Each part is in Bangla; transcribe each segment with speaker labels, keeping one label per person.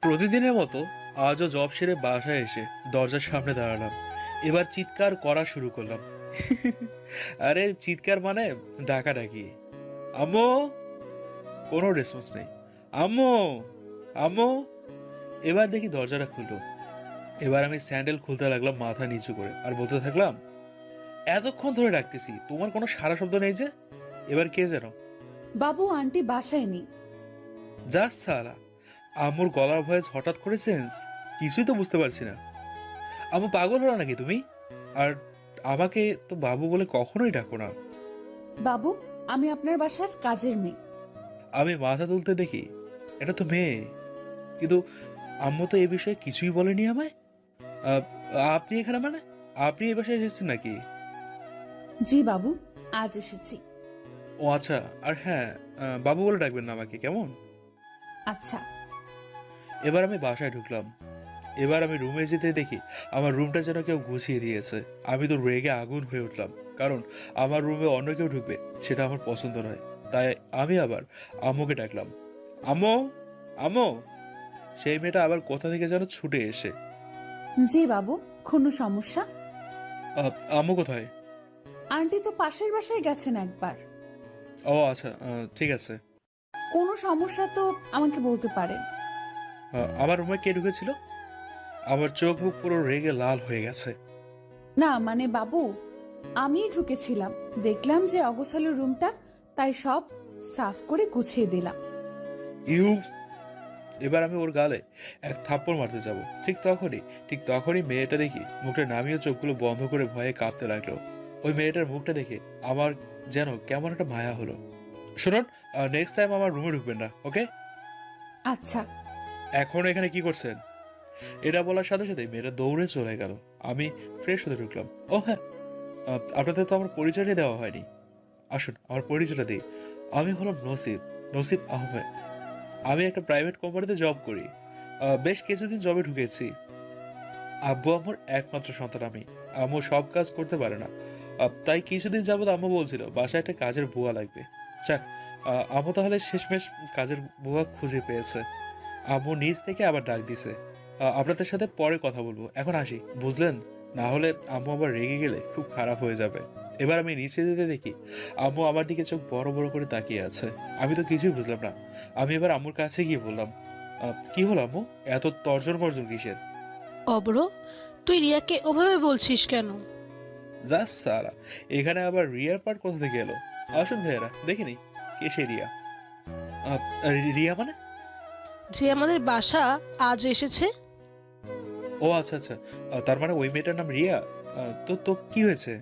Speaker 1: প্রতিদিনের মতো আজও জব সেরে বাসায় এসে দরজার সামনে দাঁড়ালাম। এবার চিৎকার করা শুরু করলাম। আরে চিৎকার মানে ডাকাডাকি। আম্মু! কোনো রেসপন্স নেই। আম্মু! আম্মু! এবার দেখি দরজাটা খুললো। এবার আমি স্যান্ডেল খুলতে লাগলাম মাথা নিচু করে আর বলতে থাকলাম, এতক্ষণ ধরে ডাকতেছি, তোমার কোনো সাড়া শব্দ নেই যে। এবার কে যেন,
Speaker 2: বাবু আন্টি বাসায় নেই।
Speaker 1: যা সালা! আম্মুর গলার ভয়েস হঠাৎ করে চেঞ্জ। কিছুই তো বুঝতে পারছি না। আম্মু পাগল হলো নাকি তুমি? আর আমাকে তো বাবু বলে কখনোই ডাকো না।
Speaker 2: বাবু, আমি আপনার বাসার কাজের মেয়ে।
Speaker 1: আমি মাথা তুলতে দেখি এটা তো মেয়ে, কিন্তু আম্মু তো এ বিষয়ে কিছুই বলেনি আমায়। আহ, আপনি এখানে মানে আপনি এই বাসায় এসেছেন নাকি?
Speaker 2: জি বাবু, আজ এসেছি।
Speaker 1: ও আচ্ছা। আর হ্যাঁ, বাবু বলে ডাকবেন না আমাকে, কেমন?
Speaker 2: আচ্ছা।
Speaker 1: এবার আমি বাসায় ঢুকলাম। এবার আমি রুমে যেতে দেখি আমার রুমটা যেন কেউ গুছিয়ে দিয়েছে। আমি তো রেগে আগুন হয়ে উঠলাম, কারণ আমার রুমে অন্য কেউ ঢুকবে সেটা আমার পছন্দ নয়। তাই আমি আবার আম্মুকে ডাকলাম, আম্মু! আম্মু! সেই মেয়েটা আবার কোথা থেকে যেন ছুটে এসে,
Speaker 2: জি বাবু, কোনো সমস্যা?
Speaker 1: আম্মু কোথায়?
Speaker 2: আন্টি তো পাশের বাসায় গেছেন একবার।
Speaker 1: ও আচ্ছা, ঠিক আছে।
Speaker 2: কোনো সমস্যা তো আমাকে বলতে পারেন।
Speaker 1: আমার রুমে কে ঢুকেছিল? আমার চোখ মুখ পুরো রেগে লাল হয়ে গেছে।
Speaker 2: না মানে বাবু, আমিই ঢুকেছিলাম, দেখলাম যে অগোছালো রুমটা, তাই সব সাফ করে গুছিয়ে দিলাম।
Speaker 1: ইউ! এবার আমি ওর গালে এক থাপ্পড় মারতে যাব। ঠিক তখনই মেয়েটা দেখি মুখটা নামিয়ে চোখগুলো বন্ধ করে ভয়ে কাঁপতে লাগলো। ওই মেয়েটার মুখটা দেখে আমার যেন কেমন একটা মায়া হলো। শুনুন, নেক্সট টাইম আমার রুমে ঢুকবেন না, ওকে?
Speaker 2: আচ্ছা।
Speaker 1: এখন এখানে কি করছেন? এটা বলার সাথে সাথে মেয়েটা দৌড়ে চলে গেল। আমি ফ্রেশ হতে ঢুকলাম। ও হ্যাঁ, আপনাদের তো আমার পরিচয়টাই দেওয়া হয়নি। আসুন আমার পরিচয়টা দিই। আমি হলাম নসিব, নসিব আহমেদ। আমি একটা প্রাইভেট কোম্পানিতে জব করি। বেশ কিছুদিন জবে ঢুকেছি। আব্বু আম্মুর একমাত্র সন্তান আমি। আম্মু সব কাজ করতে পারে না। তাই কিছুদিন যাবত আম্মু বলছিল বাসায় একটা কাজের বুয়া লাগবে। যাক, আম্মু তাহলে শেষমেশ কাজের বুয়া খুঁজে পেয়েছে। আম্মু নিজ থেকে আবার ডাক দিছে। আপনাদের সাথে পরে কথা বলবো, এখন আসি, বুঝলেন? না হলে আম্মু আবার রেগে গেলে খুব খারাপ হয়ে যাবে। এবার আমি নিচে যেতে দেখি আম্মু আমার দিকে চোখ বড় বড় করে তাকিয়ে আছে। আমি তো কিছুই বুঝলাম না। আমি এবার আম্মুর কাছে গিয়ে বললাম, কি হলো আম্মু, এত তর্জন গর্জন কিসের?
Speaker 3: অব্র, তুই রিয়াকে ওভাবে বলছিস কেন?
Speaker 1: জাস্ট সারা, এখানে আবার রিয়ার পার্ট কোথা থেকে এলো? আসুন ভাইয়েরা, দেখিনি কে সে রিয়া। আহ, রিয়া মানে?
Speaker 3: যে আমাদের বাসা আজ এসেছে।
Speaker 1: ও আচ্ছা আচ্ছা, তার মানে ওই মেয়েটার নাম রিয়া। তো তো কি হয়েছে?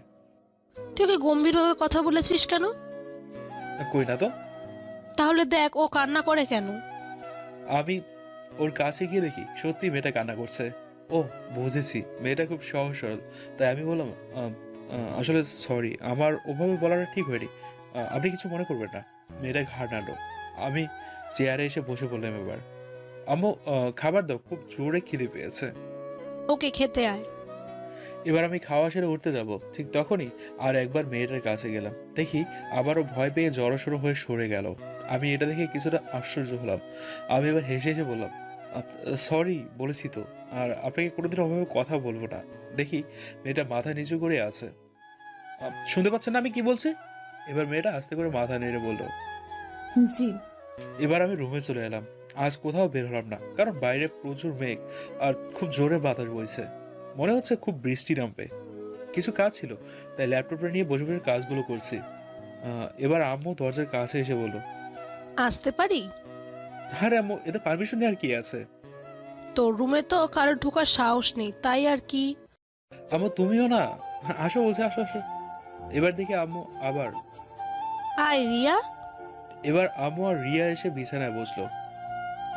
Speaker 3: তুই ওকে গম্ভীরভাবে কথা বলেছিস কেন?
Speaker 1: কই না তো।
Speaker 3: তাহলে দেখ ও কান্না করে কেন।
Speaker 1: আমি ওর কাছে গিয়ে দেখি সত্যি মেয়েটা কান্না করছে। ও, বুঝেছি, মেয়েটা খুব সহজ সরল। তাই আমি বললাম, আসলে সরি, আমার ওভাবে বলাটা ঠিক হয়নি। আপনি কিছু মনে করবেন না। মেয়েটা ঘাড় নাড়ল। আমি চেয়ারে এসে বসে বললাম, এবার আম্মু, খাবার দাও, খুব জোরে খিদে পেয়েছে।
Speaker 3: ওকে খেতে আয়।
Speaker 1: এবার আমি খাওয়া সেরে উঠতে যাব, ঠিক তখনই আর একবার মেয়েটার কাছে গেলাম, দেখি আবারও ভয় পেয়ে জড়সড়ো হয়ে সরে গেল। আমি এটা দেখে কিছুটা আশ্চর্য হলাম। আমি এবার হেসে হেসে বললাম, সরি বলেছি তো, আর আপনাকে কোনোদিন ওভাবে কথা বলবো না। দেখি মেয়েটা মাথা নিচু করে আছে। শুনতে পাচ্ছেন না আমি কি বলছি? এবার মেয়েটা আস্তে করে মাথা নেড়ে বলল।
Speaker 2: জি।
Speaker 1: এবার আমি রুমে চলে এলাম। আজ কোথাও বের হলাম না, কারণ বাইরে প্রচুর মেঘ আর খুব জোরে বাতাস বইছে। মনে হচ্ছে খুব বৃষ্টি নামবে। কিছু কাজ ছিল, তাই ল্যাপটপটা নিয়ে বসে বসে কাজগুলো করছি। এবার আম্মু দরজার কাছে এসে বলল,
Speaker 3: আসতে পারি?
Speaker 1: আরে আম্মু, এতে পারমিশন নেওয়ার কি আছে?
Speaker 3: তোর রুমে তো কারোর ঢোকার সাহস নেই, তাই আর কি।
Speaker 1: আম্মু তুমিও না, আসো বলছে, আসো আসো। এবার দেখি আম্মু আবার
Speaker 3: আয় রিয়া।
Speaker 1: এবার আম্মু আর রিয়া এসে বিছানায় বসলো।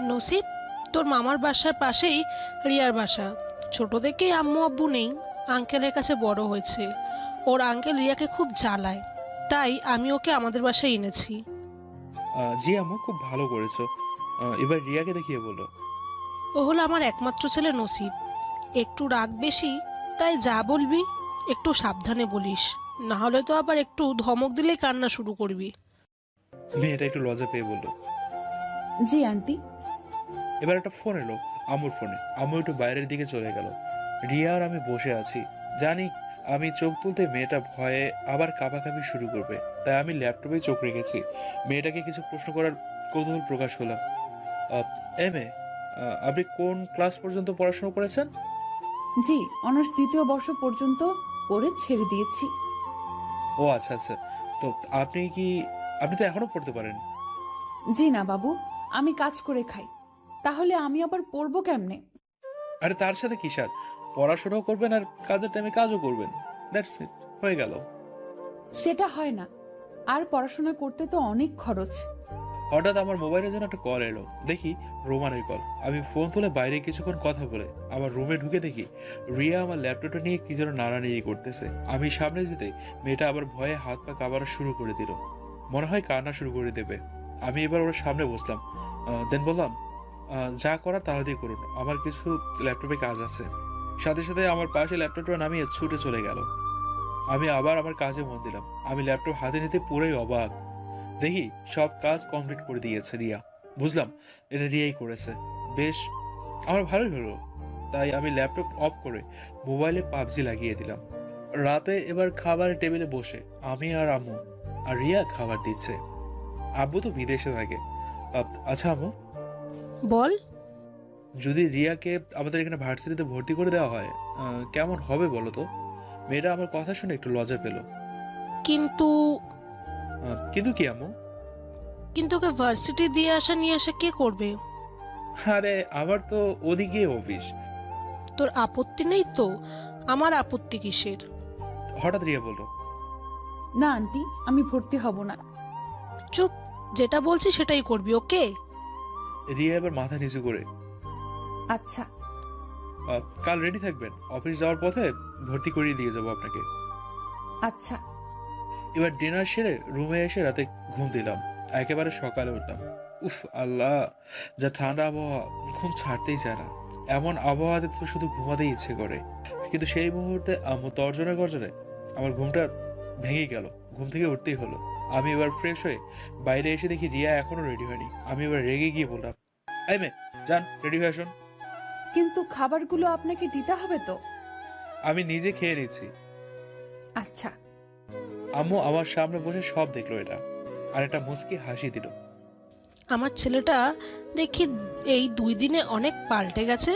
Speaker 3: নসিব, তোর মামার বাসার পাশেই রিয়ার বাসা। ছোট থেকেই আম্মু আব্বু নেই, আঙ্কেলের কাছে বড় হয়েছে। ওর আঙ্কেল রিয়াকে খুব জ্বালায়, তাই আমি ওকে আমাদের বাসায় এনেছি।
Speaker 1: জি আম্মু, খুব ভালো করেছো। এবার রিয়াকে দেখিয়ে বললো,
Speaker 3: ও হলো আমার একমাত্র ছেলে নসিব। একটু রাগ বেশি, তাই যা বলবি একটু সাবধানে বলিস, না হলে তো আবার একটু ধমক দিলেই কান্না শুরু করবি।
Speaker 1: মেয়েটা একটু লজ্জা পেয়ে বলল,
Speaker 2: জি আন্টি।
Speaker 1: এবার একটা ফোন এলো, আম্মুর ফোনে। আম্মু একটু বাইরের দিকে চলে গেল। রিয়া আর আমি বসে আছি। জানি আমি চোখ তুলতে মেয়েটা ভয়ে আবার কাঁপাকাঁপি শুরু করবে, তাই আমি ল্যাপটপে চোখ রেখেছি। মেয়েটাকে কিছু প্রশ্ন করার কৌতূহল প্রকাশ করলাম। এম এ, আপনি কোন ক্লাস পর্যন্ত পড়াশোনা করেছেন?
Speaker 2: জি, অনার্স দ্বিতীয় বর্ষ পর্যন্ত পড়ে ছেড়ে দিয়েছি।
Speaker 1: ও আচ্ছা আচ্ছা। তো আপনি কি, আপনি তো এখনো পড়তে পারেন।
Speaker 2: জি না বাবু, আমি কাজ করে খাই। তাহলে আমি আবার পড়বো কেমনে?
Speaker 1: আরে তার সাথে কি স্যার, পড়াশোনাও করবেন আর কাজের টাইমে কাজও করবেন। দ্যাটস ইট, হয়ে গেল।
Speaker 2: সেটা হয় না, আর পড়াশোনা করতে তো অনেক খরচ।
Speaker 1: হঠাৎ আমার মোবাইলের জন্য একটা কল এলো। দেখি রোমানের কল। আমি ফোন তুলে বাইরে কিছুক্ষণ কথা বলে আমার রুমে ঢুকে দেখি রিয়া আমার ল্যাপটপটা নিয়ে কি যেন নাড়ানাড়ি করতেছে। আমি সামনে যেতে মেয়েটা আবার ভয়ে হাত পা কাঁপানো শুরু করে দিল, মনে হয় কান্না শুরু করে দেবে। আমি এবার ওর সামনে বসলাম। দেন বললাম, যা করার তাড়াতাড়ি করুন, আমার কিছু ল্যাপটপে কাজ আছে। সাথে সাথে আমার পাশে ল্যাপটপটা নামিয়ে ছুটে চলে গেল। আমি আবার আমার কাজে মন দিলাম। আমি ল্যাপটপ হাতে নিতে পুরোই অবাক। দেখি সব কাজ কমপ্লিট করে দিয়েছে রিয়া। বুঝলাম এটা রিয়াই করেছে। বেশ, আমার ভালোই হলো। তাই আমি ল্যাপটপ অফ করে মোবাইলে পাবজি লাগিয়ে দিলাম। রাতে এবার খাবারের টেবিলে বসে আমি আর আম্মু, আর রিয়া খাবার দিচ্ছে। আব্বু তো বিদেশে থাকে। আচ্ছা আম্মু,
Speaker 3: বল।
Speaker 1: যদি রিয়াকে আমাদের এখানে ভার্সিটিতে ভর্তি করে দেওয়া হয়, কেমন হবে বলো তো? মেয়েটা আমার কথা শুনে একটু লজ্জা পেল।
Speaker 3: কিন্তু
Speaker 1: কিন্তু কি আম্মু?
Speaker 3: কিন্তু ওকে ভার্সিটি দিয়ে আসা নিয়ে আসা কে করবে?
Speaker 1: আরে আমার তো ওদিকে অফিস।
Speaker 3: তোর আপত্তি নেই তো? আমার আপত্তি কিসের?
Speaker 1: হঠাৎ রিয়া বলল,
Speaker 2: না আন্টি, আমি ভর্তি হব না।
Speaker 3: চুপ, যেটা বলছি সেটাই করবি, ওকে?
Speaker 1: রিয়া এবার মাথা নিচু করে,
Speaker 2: আচ্ছা।
Speaker 1: কাল রেডি থাকবেন, অফিস যাওয়ার পথে ভর্তি করিয়ে দিয়ে যাবো আপনাকে।
Speaker 2: আচ্ছা।
Speaker 1: এবার ডিনার সেরে রুমে এসে রাতে ঘুম দিলাম। একেবারে সকালে উঠলাম। উফ আল্লাহ, যা ঠান্ডা আবহাওয়া, ঘুম ছাড়তেই চায় না। এমন আবহাওয়াতে তো শুধু ঘুমাতেই ইচ্ছে করে। কিন্তু সেই মুহূর্তে আম্মু তর্জনে গর্জনে আমার ঘুমটা ভেঙে গেল। ঘুম থেকে উঠতেই হলো। আমি এবার ফ্রেশ হয়ে বাইরে এসে দেখি রিয়া এখনো রেডি হয়নি। আমি এবার রেগে গিয়ে বললাম, এই মেয়ে, যান রেডি হয়ে আসুন।
Speaker 2: কিন্তু খাবারগুলো আপনাকে দিতে হবে তো?
Speaker 1: আমি নিজে খেয়ে নিচ্ছি।
Speaker 2: আচ্ছা।
Speaker 1: আম্মু আমার সামনে বসে সব দেখলো এটা, আর একটা মুচকি হাসি দিল।
Speaker 3: আমার ছেলেটা দেখি এই 2 দিনে অনেক পাল্টে গেছে।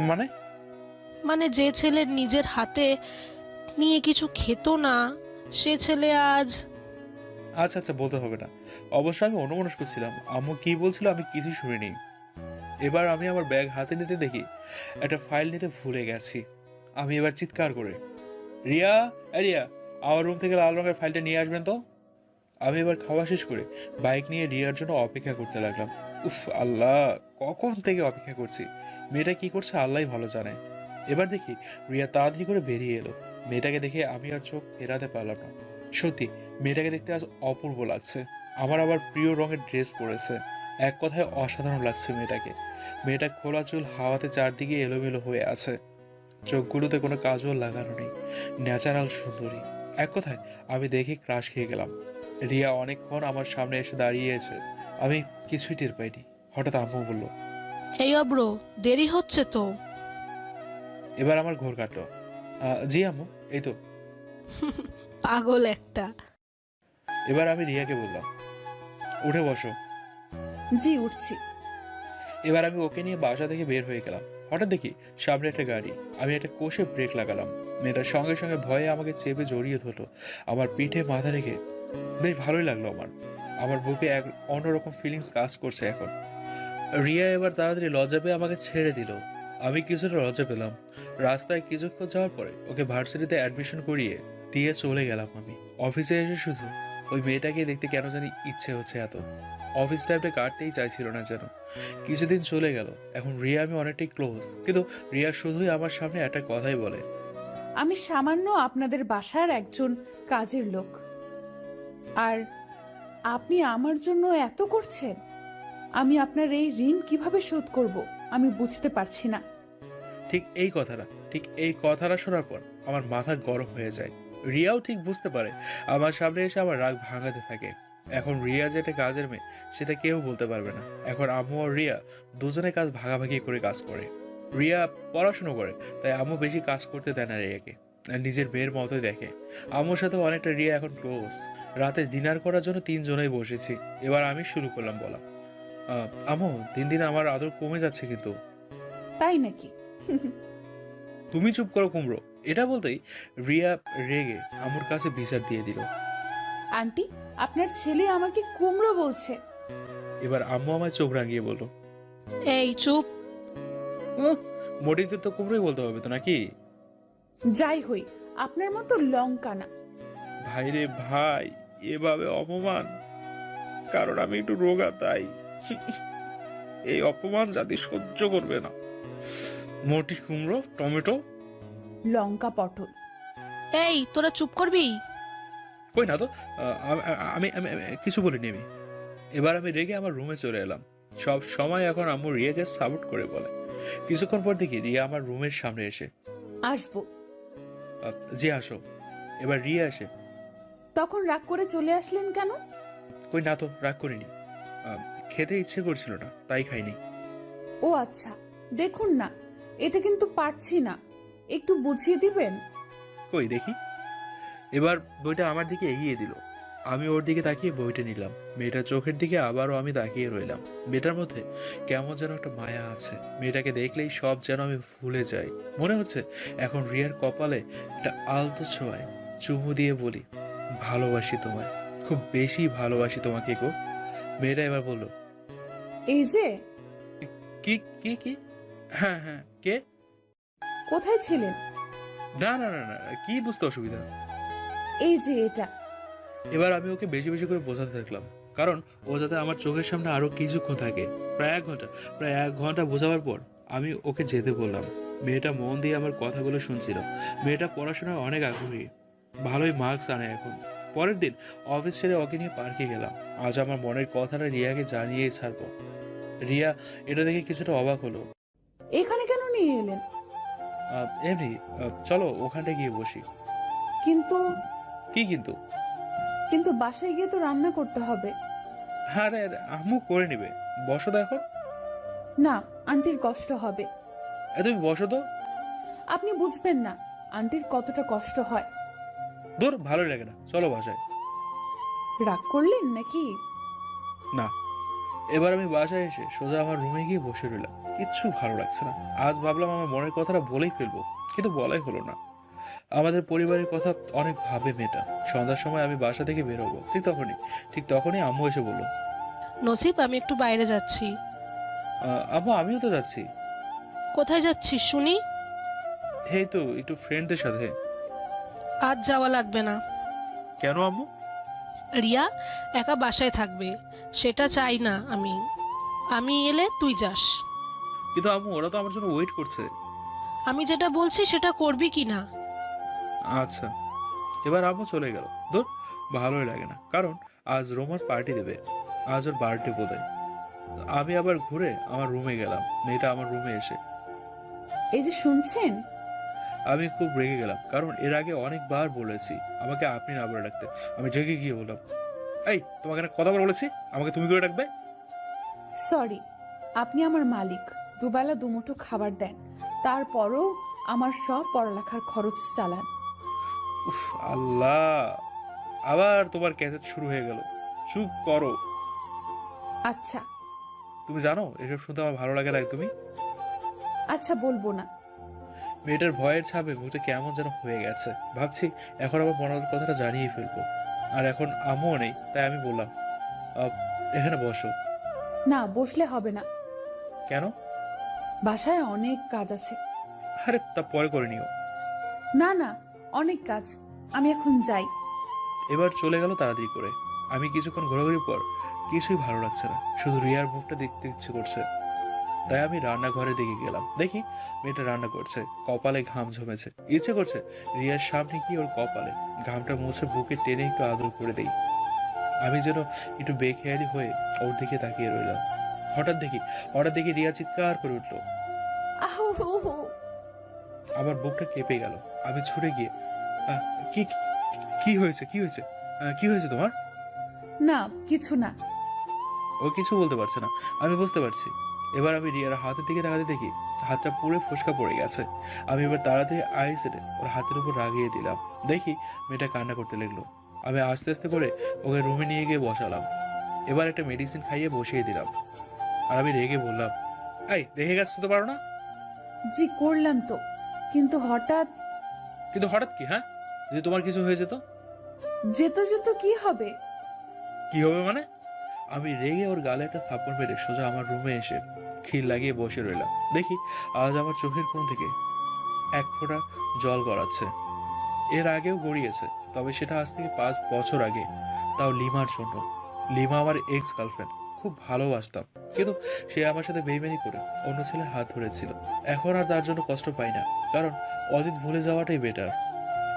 Speaker 1: মানে?
Speaker 3: মানে যে ছেলে নিজের হাতে নিয়ে কিছু খেত না, সে ছেলে আজ...
Speaker 1: আচ্ছা আচ্ছা, বলতে হবে না। অবশ্য আমি অন্যমনস্ক ছিলাম, আম্মু কি বলছিল আমি কিছুই শুনিনি। এবার আমি আমার ব্যাগ হাতে নিতে দেখি একটা ফাইল নিতে ভুলে গেছি। আমি এবার চিৎকার করে, রিয়া, রিয়া, আমার রুম থেকে লাল রঙের ফাইলটা নিয়ে আসবেন তো। আমি এবার খাওয়া শেষ করে বাইক নিয়ে রিয়ার জন্য অপেক্ষা করতে লাগলাম। উফ আল্লাহ, কখন থেকে অপেক্ষা করছি। মেয়েটা কি করছে আল্লাহই ভালো জানে। এবার দেখি রিয়া তাড়াতাড়ি করে বেরিয়ে এলো। মেয়েটাকে দেখে আমি আর চোখ ফেরাতে পারলাম না। সত্যি মেয়েটাকে দেখতে আজ অপূর্ব লাগছে। আমার আবার প্রিয় রঙের ড্রেস পরেছে। এক কথায় অসাধারণ লাগছে মেয়েটাকে। মেয়েটা খোলা চুল হাওয়াতে চারদিকে এলোমেলো হয়ে আছে। চোখগুলোতে কোনো কাজল লাগানো নেই, ন্যাচারাল সুন্দরী। এক কথায় আমি দেখে ক্রাশ খেয়ে গেলাম। রিয়া অনেকক্ষণ আমার সামনে এসে দাঁড়িয়েছে। আমি কিছুই টের পাইনি। হঠাৎ আম্মু বলল,
Speaker 3: এই অব্র, দেরি হচ্ছে তো।
Speaker 1: এবার আমার ঘোর কাটলো। জি আম্মু, এই তো।
Speaker 3: পাগল একটা।
Speaker 1: এবার আমি রিয়াকে বললাম, উঠে বসো।
Speaker 2: জি, উঠছি।
Speaker 1: এবার আমি ওকে নিয়ে বাসা থেকে বের হয়ে গেলাম। হঠাৎ দেখি সামনে একটা গাড়ি। আমি একটা কষে ব্রেক লাগালাম। মেয়েটার সঙ্গে সঙ্গে ভয়ে আমাকে চেপে জড়িয়ে ধরলো। আমার পিঠে মাথা রেখে বেশ ভালোই লাগলো আমার। আমার বুকে এক অন্যরকম ফিলিংস কাজ করছে এখন। রিয়া এবার তাড়াতাড়ি লজ্জা পেয়ে আমাকে ছেড়ে দিল। আমি কিছুটা লজ্জা পেলাম। রাস্তায় কিছুক্ষণ যাওয়ার পরে ওকে ভার্সিটিতে অ্যাডমিশন করিয়ে দিয়ে চলে গেলাম আমি। অফিসে এসে শুধু ওই মেয়েটাকে দেখতে কেন জানি ইচ্ছে হচ্ছে এত। অফিস টাইমটা কাটতেই চাইছিল না যেন। কিছুদিন চলে গেল। এখন রিয়া আমি অনেকটাই ক্লোজ, কিন্তু রিয়া শুধুই আমার সামনে একটা কথাই বলে,
Speaker 2: আমি সামান্য আপনাদের বাসার একজন কাজের লোক, আর আপনি আমার জন্য এত করছেন। আমি আপনার এই ঋণ কিভাবে শোধ করব আমি বুঝতে পারছি না।
Speaker 1: ঠিক এই কথাটা শোনার পর আমার মাথা গরম হয়ে যায়। রিয়াও ঠিক বুঝতে পারে। আমার সামনে এসে আমার রাগ ভাঙাতে থাকে। এখন রিয়া যে একটা কাজের মেয়ে সেটা কেউ বলতে পারবে না। এখন আম্মু আর রিয়া দুজনে কাজ ভাগাভাগি করে কাজ করে। রিয়া পড়াশুনো করে, তাই আম্মু বেশি কাজ করতে দেয় না রিয়াকে, আর নিজের মেয়ের মতোই দেখে। আম্মুর সাথে অনেকটা রিয়া এখন ক্লোজ। রাতে ডিনার করার জন্য তিনজনেই বসেছি। এবার আমি শুরু করলাম বলা। আম্মু, দিন দিন আমার আদর কমে যাচ্ছে কিন্তু।
Speaker 2: তাই নাকি?
Speaker 1: তুমি চুপ করো কুমড়ো। এটা বলতেই রিয়া রেগে আম্মুর কাছে বিচার দিয়ে দিল।
Speaker 2: আন্টি, আপনার ছেলে আমাকে কুমড়ো বলছে।
Speaker 1: এবার আম্মু আমায় চোখ রাঙিয়ে বলল,
Speaker 3: এই চুপ।
Speaker 1: মোটিতে তো কুমড়োই বলতে হবে তো নাকি?
Speaker 2: যাই হই, আপনার মতো লঙ্কা না।
Speaker 1: ভাই রে ভাই, এভাবে অপমান, কারণ আমি একটু রোগা তাই। এই অপমান জাতি সহ্য করবে না। মোটি কুমড়ো টমেটো।
Speaker 2: লঙ্কা পটল।
Speaker 3: এই তোরা চুপ করবি?
Speaker 1: কই না তো, আমি আমি আমি কিছু বলিনি আমি। এবার আমি রেগে আমার রুমে চলে এলাম। সব সময় এখন আম্মু রিয়াকে সাপোর্ট করে বলে। কিছুক্ষণ পর দেখি রিয়া আমার রুমের সামনে এসে,
Speaker 2: আসবো।
Speaker 1: জি আসো। এবার রিয়া এসে,
Speaker 2: তখন রাগ করে চলে আসলেন কেন?
Speaker 1: কই না তো, রাগ করিনি। খেতে ইচ্ছে করছিল না তাই খাইনি।
Speaker 2: ও আচ্ছা, দেখুন না, এটা কিন্তু পারছি না, একটু বুঝিয়ে দিবেন?
Speaker 1: কই দেখি। এবার বইটা আমার দিকে এগিয়ে দিল। আমি ওর দিকে তাকিয়ে বইটা নিলাম। মেয়েটার চোখের দিকে আবারও আমি তাকিয়ে রইলাম। মেয়েটার মধ্যে কেমন যেন একটা মায়া আছে। মেয়েটাকে দেখলেই সব যেন আমি ভুলে যাই। মনে হচ্ছে এখন রিয়ার কপালে একটা আলতো ছোঁয়ায় চুমু দিয়ে বলি, ভালোবাসি তোমায়, খুব বেশি ভালোবাসি তোমাকে গো। মেয়েটা এবার বলল,
Speaker 2: এই যে,
Speaker 1: কি কি কি? হ্যাঁ হ্যাঁ, কে?
Speaker 2: কোথায় ছিলেন?
Speaker 1: না না না না, কি বুঝতে অসুবিধা?
Speaker 2: এই যে এটা।
Speaker 1: এবার আমি ওকে বেশি বেশি করে বোঝাতে থাকলাম, কারণ ও যাতে আমার চোখের সামনে আরো কিছুক্ষণ থাকে। প্রায় এক ঘন্টা বোঝাবার পর আমি ওকে যেতে বললাম। মেয়েটা মন দিয়ে আমার কথাগুলো শুনছিল। মেয়েটা পড়াশোনায় অনেক আগ্রহী, ভালোই মার্কস আনে এখন। পরের দিন অফিস ছেড়ে ওকে নিয়ে পার্কে গেলাম। আজ আমার মনের কথাটা রিয়াকে জানিয়েই ছাড়বো। রিয়া এটা দেখে কিছুটা অবাক হলো।
Speaker 2: এখানে কেন নিয়ে এলেন?
Speaker 1: এমনি, চলো ওখানটা গিয়ে বসি।
Speaker 2: কিন্তু
Speaker 1: কি কিন্তু?
Speaker 2: কিন্তু বাসায় গিয়ে তো রান্না করতে হবে।
Speaker 1: আরে আম্মু করে নিবে, বসো তো এখন।
Speaker 2: না, আন্টির কষ্ট হবে।
Speaker 1: তুমি বসো তো।
Speaker 2: আপনি বুঝবেন না আন্টির কতটা কষ্ট হয়।
Speaker 1: দূর, ভালো লাগে না, চলো বাসায়।
Speaker 2: রাগ করলেন নাকি?
Speaker 1: না। এবার আমি বাসায় এসে সোজা আমার রুমে গিয়ে বসে রইলাম। কিচ্ছু ভালো লাগছে না। আজ ভাবলাম আমার মনের কথাটা বলেই ফেলবো, কিন্তু বলাই হলো না। আমাদের পরিবারের কথা অনেক ভাবে মেয়েটা। সন্ধ্যার সময় আমি বাসা থেকে বেরোবো, ঠিক তখনই আম্মু এসে বললো,
Speaker 3: নসিব, আমি একটু বাইরে যাচ্ছি।
Speaker 1: আম্মু আমিও তো যাচ্ছি।
Speaker 3: কোথায় যাচ্ছিস শুনি?
Speaker 1: এই তো একটু ফ্রেন্ডদের সাথে।
Speaker 3: আজ যাওয়া লাগবে না।
Speaker 1: কেন আম্মু?
Speaker 3: রিয়া একা বাসায় থাকবে, সেটা চাই না আমি। আমি এলে তুই যাস।
Speaker 1: কিন্তু আম্মু ওরা তো আমার জন্য ওয়েট করছে।
Speaker 3: আমি যেটা বলছি সেটা করবি কি না?
Speaker 1: আচ্ছা। এবার আম্মু চলে গেল। ধর, ভালোই লাগে না, কারণ আজ রোমার পার্টি দেবে। আজ ওর বার্থডে বোধহয়। আমি আবার ঘুরে আমার রুমে গেলাম। মেয়েটা আমার রুমে এসে,
Speaker 2: এই যে শুনছেন,
Speaker 1: আমি খুব রেগে গেলাম, কারণ এর আগে অনেকবার বলেছি আমাকে আপনি না বলে ডাকতে। আমি রেগে গিয়ে বললাম, এই তোমাকে না কতবার বলেছি আমাকে তুমি করে ডাকবে?
Speaker 2: সরি, আপনি আমার মালিক, দুবেলা দুমুঠো খাবার দেন, তারপরও আমার সব পড়ালেখার খরচ চালান।
Speaker 1: উফ আল্লাহ, আবার তোমার ক্যাসেট শুরু হয়ে গেল। চুপ করো।
Speaker 2: আচ্ছা
Speaker 1: তুমি জানো এসব শুনতে আমার ভালো লাগে না একদমই।
Speaker 2: আচ্ছা, বলবো না।
Speaker 1: মেয়েটার ভয়ের ছাপে মুখটা কেমন যেন হয়ে গেছে। ভাবছি এখন আবার মনের কথাটা জানিয়ে ফেলবো। আর এখন আম্মুও নেই, তাই আমি বললাম, এখানে বসো।
Speaker 2: না, বসলে হবে না,
Speaker 1: কেন?
Speaker 2: বাসায় অনেক কাজ আছে।
Speaker 1: আরে তা পরে করে নিও।
Speaker 2: না না, অনেক কাজ, আমি এখন যাই।
Speaker 1: এবার চলে গেল তাড়াতাড়ি করে। আমি কিছুক্ষণ ঘোরাঘুরির পর কিছুই ভালো লাগছে না, শুধু রিয়ার মুখটা দেখতে ইচ্ছে করছে। তাই আমি রান্নাঘরের দিকে গেলাম। দেখি মেয়েটা রান্না করছে, কপালে ঘাম জমেছে। ইচ্ছে করছে রিয়ার সামনে গিয়ে ওর কপালে ঘামটা মুছে বুকে টেনে একটু আদর করে দেই। আমি যেন একটু বেখেয়ালি হয়ে ওর দিকে তাকিয়ে রইলাম। হঠাৎ দেখি রিয়া চিৎকার করে উঠলো।
Speaker 2: আহু হু হু।
Speaker 1: আমার বুকটা কেঁপে গেল। আমি ছুটে গিয়ে, "আহ, কি কি কি হয়েছে? কি হয়েছে? কি হয়েছে তোমার?"
Speaker 2: না, কিছু না।
Speaker 1: ও কিছু বলতে পারছে না, আমি বুঝতে পারছি। এবার আমি রিয়ার হাতের দিকে তাকাতে দেখি হাতটা পুরো ফোসকা পড়ে গেছে। আমি এবার তাড়াতাড়ি আইস এনে ওর হাতের উপর রাগিয়ে দিলাম। দেখি মেয়েটা কান্না করতে লাগলো। আমি আস্তে আস্তে করে ওকে রুমে নিয়ে গিয়ে বসালাম। এবার একটা মেডিসিন খাইয়ে বসিয়ে দিলাম। আর আমি রেগে বললাম, এই দেখে গেছ তো পারো না?
Speaker 2: জি করলাম তো, কিন্তু হঠাৎ
Speaker 1: কিন্তু হঠাৎ কি? হ্যাঁ, যদি তোমার কিছু হয়ে যেত?
Speaker 2: যেত যেত কি হবে?
Speaker 1: কি হবে মানে? আমি রেগে ওর গালে একটা থাপ্পড় মেরে সোজা আমার রুমে এসে খিল লাগিয়ে বসে রইলাম। দেখি আজ আমার চোখের কোণ থেকে এক ফোঁটা জল গড়াচ্ছে। এর আগেও গড়িয়েছে, তবে সেটা আজ থেকে 5 বছর আগে। তাও লিমার জন্য। লিমা আমার এক্স গার্লফ্রেন্ড, খুব ভালোবাসতাম। কিন্তু সে আমার সাথে বেইমানি করে অন্য ছেলের হাত ধরেছিল। এখন আর তার জন্য কষ্ট পাই না, কারণ অতীত ভুলে যাওয়াটাই বেটার।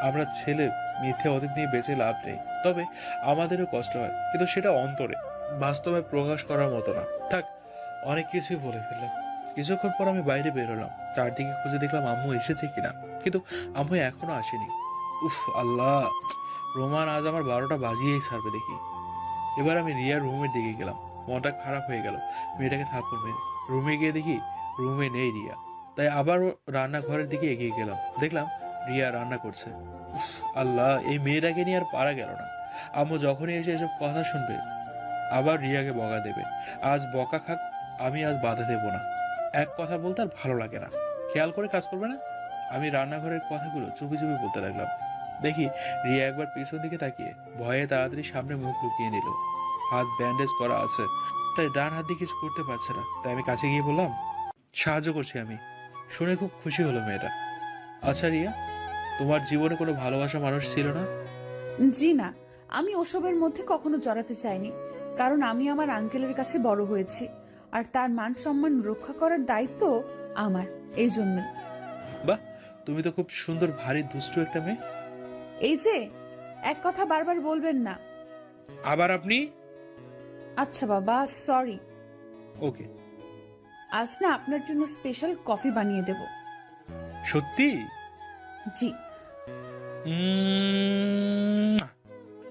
Speaker 1: আমরা ছেলে মিথ্যে অতীত নিয়ে বেঁচে লাভ নেই। তবে আমাদেরও কষ্ট হয়, কিন্তু সেটা অন্তরে, বাস্তবে প্রকাশ করার মতো না। থাক, অনেক কিছুই বলে ফেললাম। কিছুক্ষণ পর আমি বাইরে বেরোলাম। চারদিকে খুঁজে দেখলাম আম্মু এসেছে কিনা, কিন্তু আম্মু এখনো আসেনি। উফ আল্লাহ, রোমান আজ আমার 12টা বাজিয়েই ছাড়বে দেখি। এবার আমি রিয়ার রুমের দিকে গেলাম। মনটা খারাপ হয়ে গেল মেয়েটাকে থাপ্পড় মেরে। রুমে গিয়ে দেখি রুমে নেই রিয়া। তাই আবার রান্নাঘরের দিকে এগিয়ে গেলাম। দেখলাম রিয়া রান্না করছে। উফ আল্লাহ, এই মেয়েটাকে নিয়ে আর পারা গেল না। আম্মু যখনই এসে এসব কথা শুনবে আবার রিয়াকে বকা দেবে। আজ বকা খাক, আমি আজ বাধা দেবো না। এক কথা বলতে আর ভালো লাগে না, খেয়াল করে কাজ করবে না? আমি রান্নাঘরের কথাগুলো চুপি চুপি বলতে লাগলাম। দেখি রিয়া একবার পিছন দিকে তাকিয়ে ভয়ে তাড়াতাড়ি সামনে মুখ লুকিয়ে নিল। হাত ব্যান্ডেজ করা আছে, তাই ডান হাত দিয়ে কিছু করতে পারছে না। তাই আমি কাছে গিয়ে বললাম, সাহায্য করছি আমি। শুনে খুব খুশি হলো মেয়েটা। আচ্ছা রিয়া, তোমার জীবনে কোনো ভালোবাসা মানুষ ছিল না?
Speaker 2: জি না, আমি ওসবের মধ্যে কখনো জড়াতে চাইনি, কারণ আমি আমার আঙ্কেলের কাছে বড় হয়েছি, আর তার মান সম্মান রক্ষা করার দায়িত্ব আমার। এই জন্য।
Speaker 1: বাহ, তুমি তো খুব সুন্দর, ভারী দুষ্টু একটা মেয়ে।
Speaker 2: এই যে, এক কথা বারবার বলবেন না।
Speaker 1: আবার আপনি?
Speaker 2: আচ্ছা বাবা, সরি।
Speaker 1: ওকে।
Speaker 2: আজ না আপনার জন্য স্পেশাল কফি বানিয়ে দেব।
Speaker 1: সত্যি?
Speaker 2: জি।
Speaker 1: উম,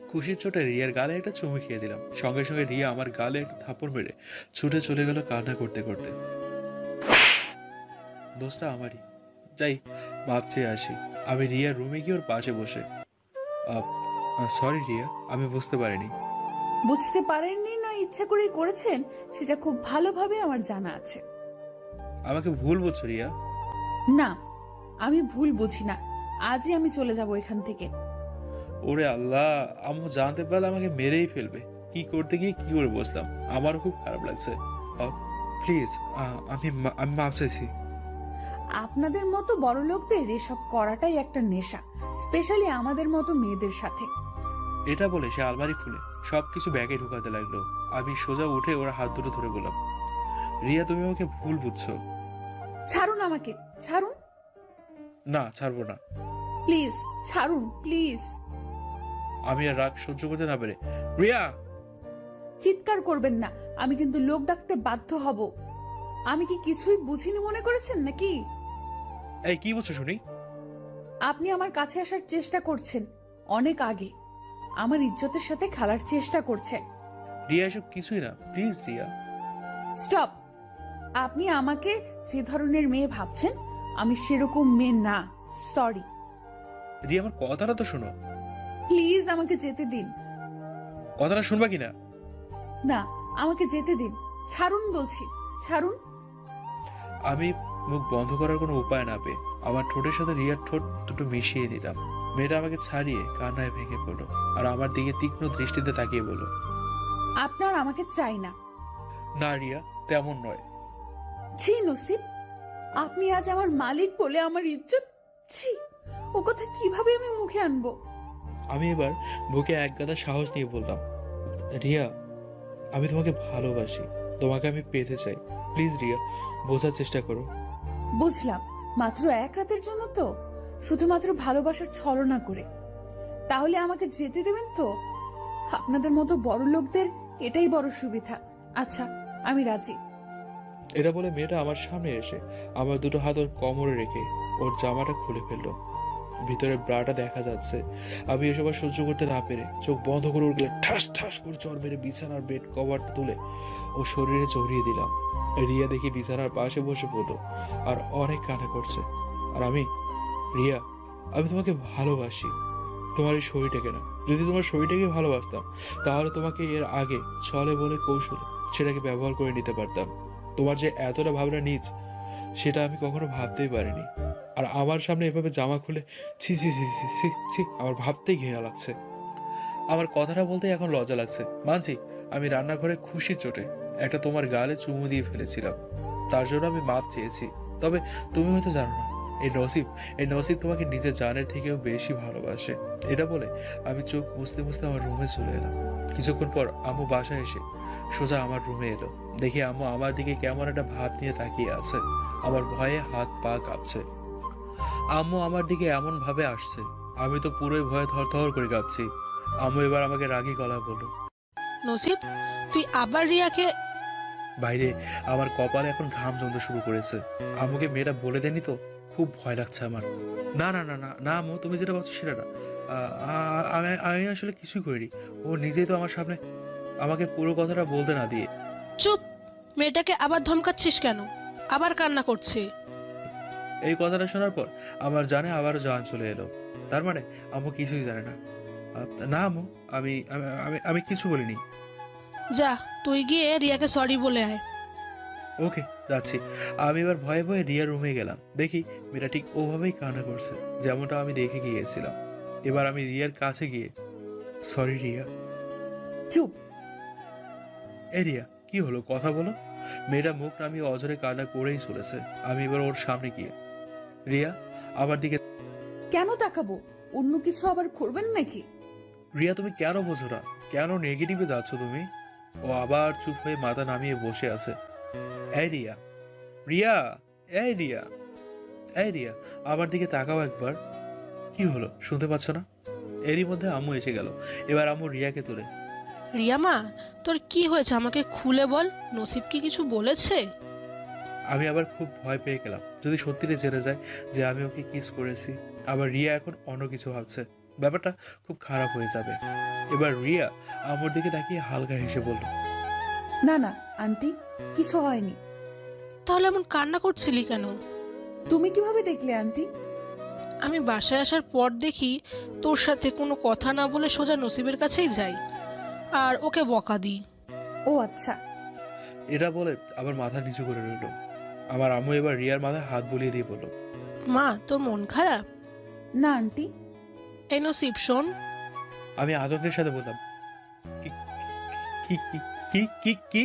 Speaker 1: খুশির চোটে রিয়ার গালে একটা চুমু খেয়ে দিলাম। সঙ্গে সঙ্গে রিয়া আমার গালে একটা থাপ্পড় মেরে ছুটে চলে গেল কান্না করতে করতে। দোষটা আমারই। যাই, মাপ চেয়ে আসি। আমি রিয়ার রুমে গিয়ে ওর পাশে বসে, সরি রিয়া, আমি বুঝতে পারিনি।
Speaker 2: বুঝতে পারেননি না ইচ্ছা করেই করেছেন, সেটা খুব ভালোভাবে আমার জানা আছে।
Speaker 1: আমাকে ভুল বলছো রিয়া।
Speaker 2: না, আমি ভুল বুঝি না। আজই আমি চলে যাব এখান থেকে।
Speaker 1: ওরে আল্লাহ, আম্মু জানতে পারলে আমাকে মেরেই ফেলবে। কি করতে গিয়ে কি করে বসলাম, আমারও খুব খারাপ লাগছে। প্লিজ, আমি আমি মাপ চাইছি।
Speaker 2: আপনাদের মতো বড় লোকদের এসব করাটাই একটা নেশা, স্পেশালি আমাদের মতো মেয়েদের সাথে।
Speaker 1: এটা বলে সে আলমারি খুলে সবকিছু ব্যাগে ঢুকাতে লাগলো। আমি সোজা উঠে ওর হাত দুটো ধরে বললাম, রিয়া তুমি আমাকে ভুল বুঝছো।
Speaker 2: ছাড়ুন আমাকে, ছাড়ুন
Speaker 1: না, ছাড়বো না।
Speaker 2: প্লিজ, ছাড়ুন প্লিজ।
Speaker 1: আমি আর রাগ সহ্য করতে না পেরে, রিয়া।
Speaker 2: চিৎকার করবেন না, আমি কিন্তু লোক ডাকতে বাধ্য হব। আমি কি কিছুই বুঝিনি মনে করেছেন নাকি?
Speaker 1: এই কি বলছো শুনি?
Speaker 2: আপনি আমার কাছে আসার চেষ্টা করছেন, অনেক আগে আমার ইজ্জতের সাথে খেলার চেষ্টা করছেন।
Speaker 1: রিয়া এসব কিছুই না, প্লিজ রিয়া।
Speaker 2: স্টপ। আপনি আমাকে যে ধরনের মেয়ে ভাবছেন, আমি সেরকম মেয়ে না। সরি।
Speaker 1: রিয়া আমার কথাটা তো শোনো।
Speaker 2: প্লিজ আমাকে যেতে দিন।
Speaker 1: কথাটা শুনবা কিনা?
Speaker 2: না, আমাকে যেতে দিন। ছাড়ুন বলছি, ছাড়ুন।
Speaker 1: আমি মুখ বন্ধ করার কোনো উপায় না পেয়ে আমার ঠোঁটের সাথে রিয়ার ঠোঁট দুটো মিশিয়ে দিলাম। মেয়েটা আমাকে ছাড়িয়ে কান্নায় ভেঙে পড়লো আর আমার দিকে তীক্ষ্ণ দৃষ্টিতে তাকিয়ে বলল,
Speaker 2: আপনার আমাকে চাই না।
Speaker 1: না রিয়া, তেমন নয়।
Speaker 2: ছি নসিব, আপনি আজ আমার মালিক বলে আমার ইজ্জত। ছি, ও কথা কিভাবে আমি মুখে আনবো?
Speaker 1: আমি এবার বুকে এক গাদা সাহস নিয়ে বললাম, রিয়া, আমি তোমাকে ভালোবাসি, তোমাকে আমি পেতে চাই। প্লিজ রিয়া, বোঝার চেষ্টা করো।
Speaker 2: বুঝলাম, মাত্র এক রাতের জন্য তো, শুধুমাত্র ভালোবাসার ছলনা করে। তাহলে আমাকে যেতে দেবেন তো? আপনাদের মতো বড় লোকদের এটাই বড় সুবিধা। আচ্ছা, আমি রাজি।
Speaker 1: এটা বলে মেয়েটা আমার সামনে এসে আমার দুটো হাত ওর কোমরে রেখে ওর জামাটা খুলে ফেললো। ভিতরে ব্রাটা দেখা যাচ্ছে। আমি এসব আর সহ্য করতে না পেরে চোখ বন্ধ করে উঠলে ঠাস ঠাস করে চড় মেরে বিছানার বেড কভারটা তুলে ও শরীরে জড়িয়ে দিলাম। রিয়া দেখি বিছানার পাশে বসে পড়লো আর অনেক কান্না করছে। আর আমি, রিয়া, আমি তোমাকে ভালোবাসি, তোমার এই শরীরটাকে না। যদি তোমার শরীরটাকে ভালোবাসতাম তাহলে তোমাকে এর আগে ছলে বলে কৌশলে সেটাকে ব্যবহার করে নিতে পারতাম। তোমার যে এতটা ভাবনা নিজ সেটা আমি কখনো ভাবতেই পারিনি। আর আমার সামনে এভাবে জামা খুলে ছি ছি ছি ছি ছি ছি, আমার ভাবতেই ঘৃণা লাগছে। আমার কথাটা বলতেই এখন লজ্জা লাগছে। মানছি আমি রান্নাঘরে খুশির চোটে একটা তোমার গালে চুমু দিয়ে ফেলেছিলাম, তার জন্য আমি মাপ চেয়েছি। তবে তুমি হয়তো জানো না, এই নসিব তোমাকে নিজের জানের থেকেও বেশি ভালোবাসে। এটা বলে আমি চোখ মুছতে মুছতে আমার রুমে চলে এলাম। কিছুক্ষণ পর আম্মু বাসায় এসে সোজা আমার রুমে এলো। দেখি আম্মু আমার দিকে কেমন একটা ভাব নিয়ে তাকিয়ে আছে। আমার ভয়ে হাত পা কাঁপছে। আম্মু আমার দিকে এমন ভাবে আসছে, আমি তো পুরোই ভয়ে থর থর করে কাঁপছি। আম্মু এবার আমাকে রাগী গলায় বলল,
Speaker 3: নসিব, তুই আবার রিয়াকে?
Speaker 1: বাইরে আমার কপালে এখন ঘাম জমতে শুরু করেছে। আম্মুকে মেয়েটা বলে দেনি তো, খুব ভয় লাগছে আমার। না না না না না আম্মু, তুমি যেটা ভাবছো সেটা না। আমি আমি আসলে কিছুই করিনি। ও নিজেই তো আমার সামনে আমাকে পুরো কথাটা বলতে না দিয়ে।
Speaker 3: চুপ! মেয়েটাকে আবার ধমকাচ্ছিস কেন? আবার কান্না করছে।
Speaker 1: এই কথাটা শোনার পর আমার জানে আবার জান চলে এলো। তার মানে আম্মু কিছুই জানে না। না আম্মু, আমি আমি আমি আমি কিছু বলিনি।
Speaker 3: যা, তুই গিয়ে রিয়াকে সরি বলে আয়।
Speaker 1: ওকে, যাচ্ছি। আমি এবার ভয়ে ভয়ে রিয়ার রুমে গেলাম। দেখি মেয়েটা ঠিক ওভাবেই কান্না করছে যেমনটা আমি দেখে গিয়েছিলাম। এবার আমি রিয়ার কাছে গিয়ে, সরি রিয়া।
Speaker 2: চুপ।
Speaker 1: এ রিয়া, কি হলো, কথা বলো। মেয়েটা মুখ নামিয়ে অঝরে কান্না করেই চলেছে। আমি এবার ওর সামনে গিয়ে, রিয়া আমার দিকে।
Speaker 2: কেন তাকাবো? অন্য কিছু আবার করবেন নাকি?
Speaker 1: রিয়া তুমি কেন বোঝো না? কেন নেগেটিভে যাচ্ছ তুমি? ও আবার চুপ হয়ে মাথা নামিয়ে বসে আছে। এই রিয়া, রিয়া, এই রিয়া, এই রিয়া, আমার দিকে তাকাও একবার। কি হলো, শুনতে পাচ্ছ না? এরই মধ্যে আম্মু এসে গেল। এবার আম্মু রিয়াকে তুলে,
Speaker 3: রিয়া মা, তোর কি হয়েছে আমাকে খুলে বল। নসিব কি কিছু বলেছে?
Speaker 1: আমি আবার খুব ভয় পেয়ে গেলাম। যদি সত্যিটা জেনে যায় যে আমি ওকে কিস করেছি, আবার রিয়া এখন অন্য কিছু ভাবছে, ব্যাপারটা খুব খারাপ হয়ে যাবে। এবার রিয়া আমার দিকে তাকিয়ে হালকা হেসে বলল,
Speaker 2: না না আন্টি, কিছু হয়নি।
Speaker 3: তাহলে এমন কান্না করছিলি কেন?
Speaker 2: তুমি কিভাবে দেখলে আন্টি?
Speaker 3: আমি বাসায় আসার পর দেখি তোর সাথে কোনো কথা না বলে সোজা নসিবের কাছেই যাই আর ওকে বকা দিই।
Speaker 2: ও আচ্ছা।
Speaker 1: এটা বলে আবার মাথা নিচু করে রইল। আমার আম্মু এবার রিয়ার মাথায় হাত বুলিয়ে দিয়ে বলল,
Speaker 3: মা, তোর মন খারাপ?
Speaker 2: না আন্টি।
Speaker 3: এই নসিব শোন।
Speaker 1: আমি আতঙ্কের সাথে বললাম, কি কি কি কি কি কি?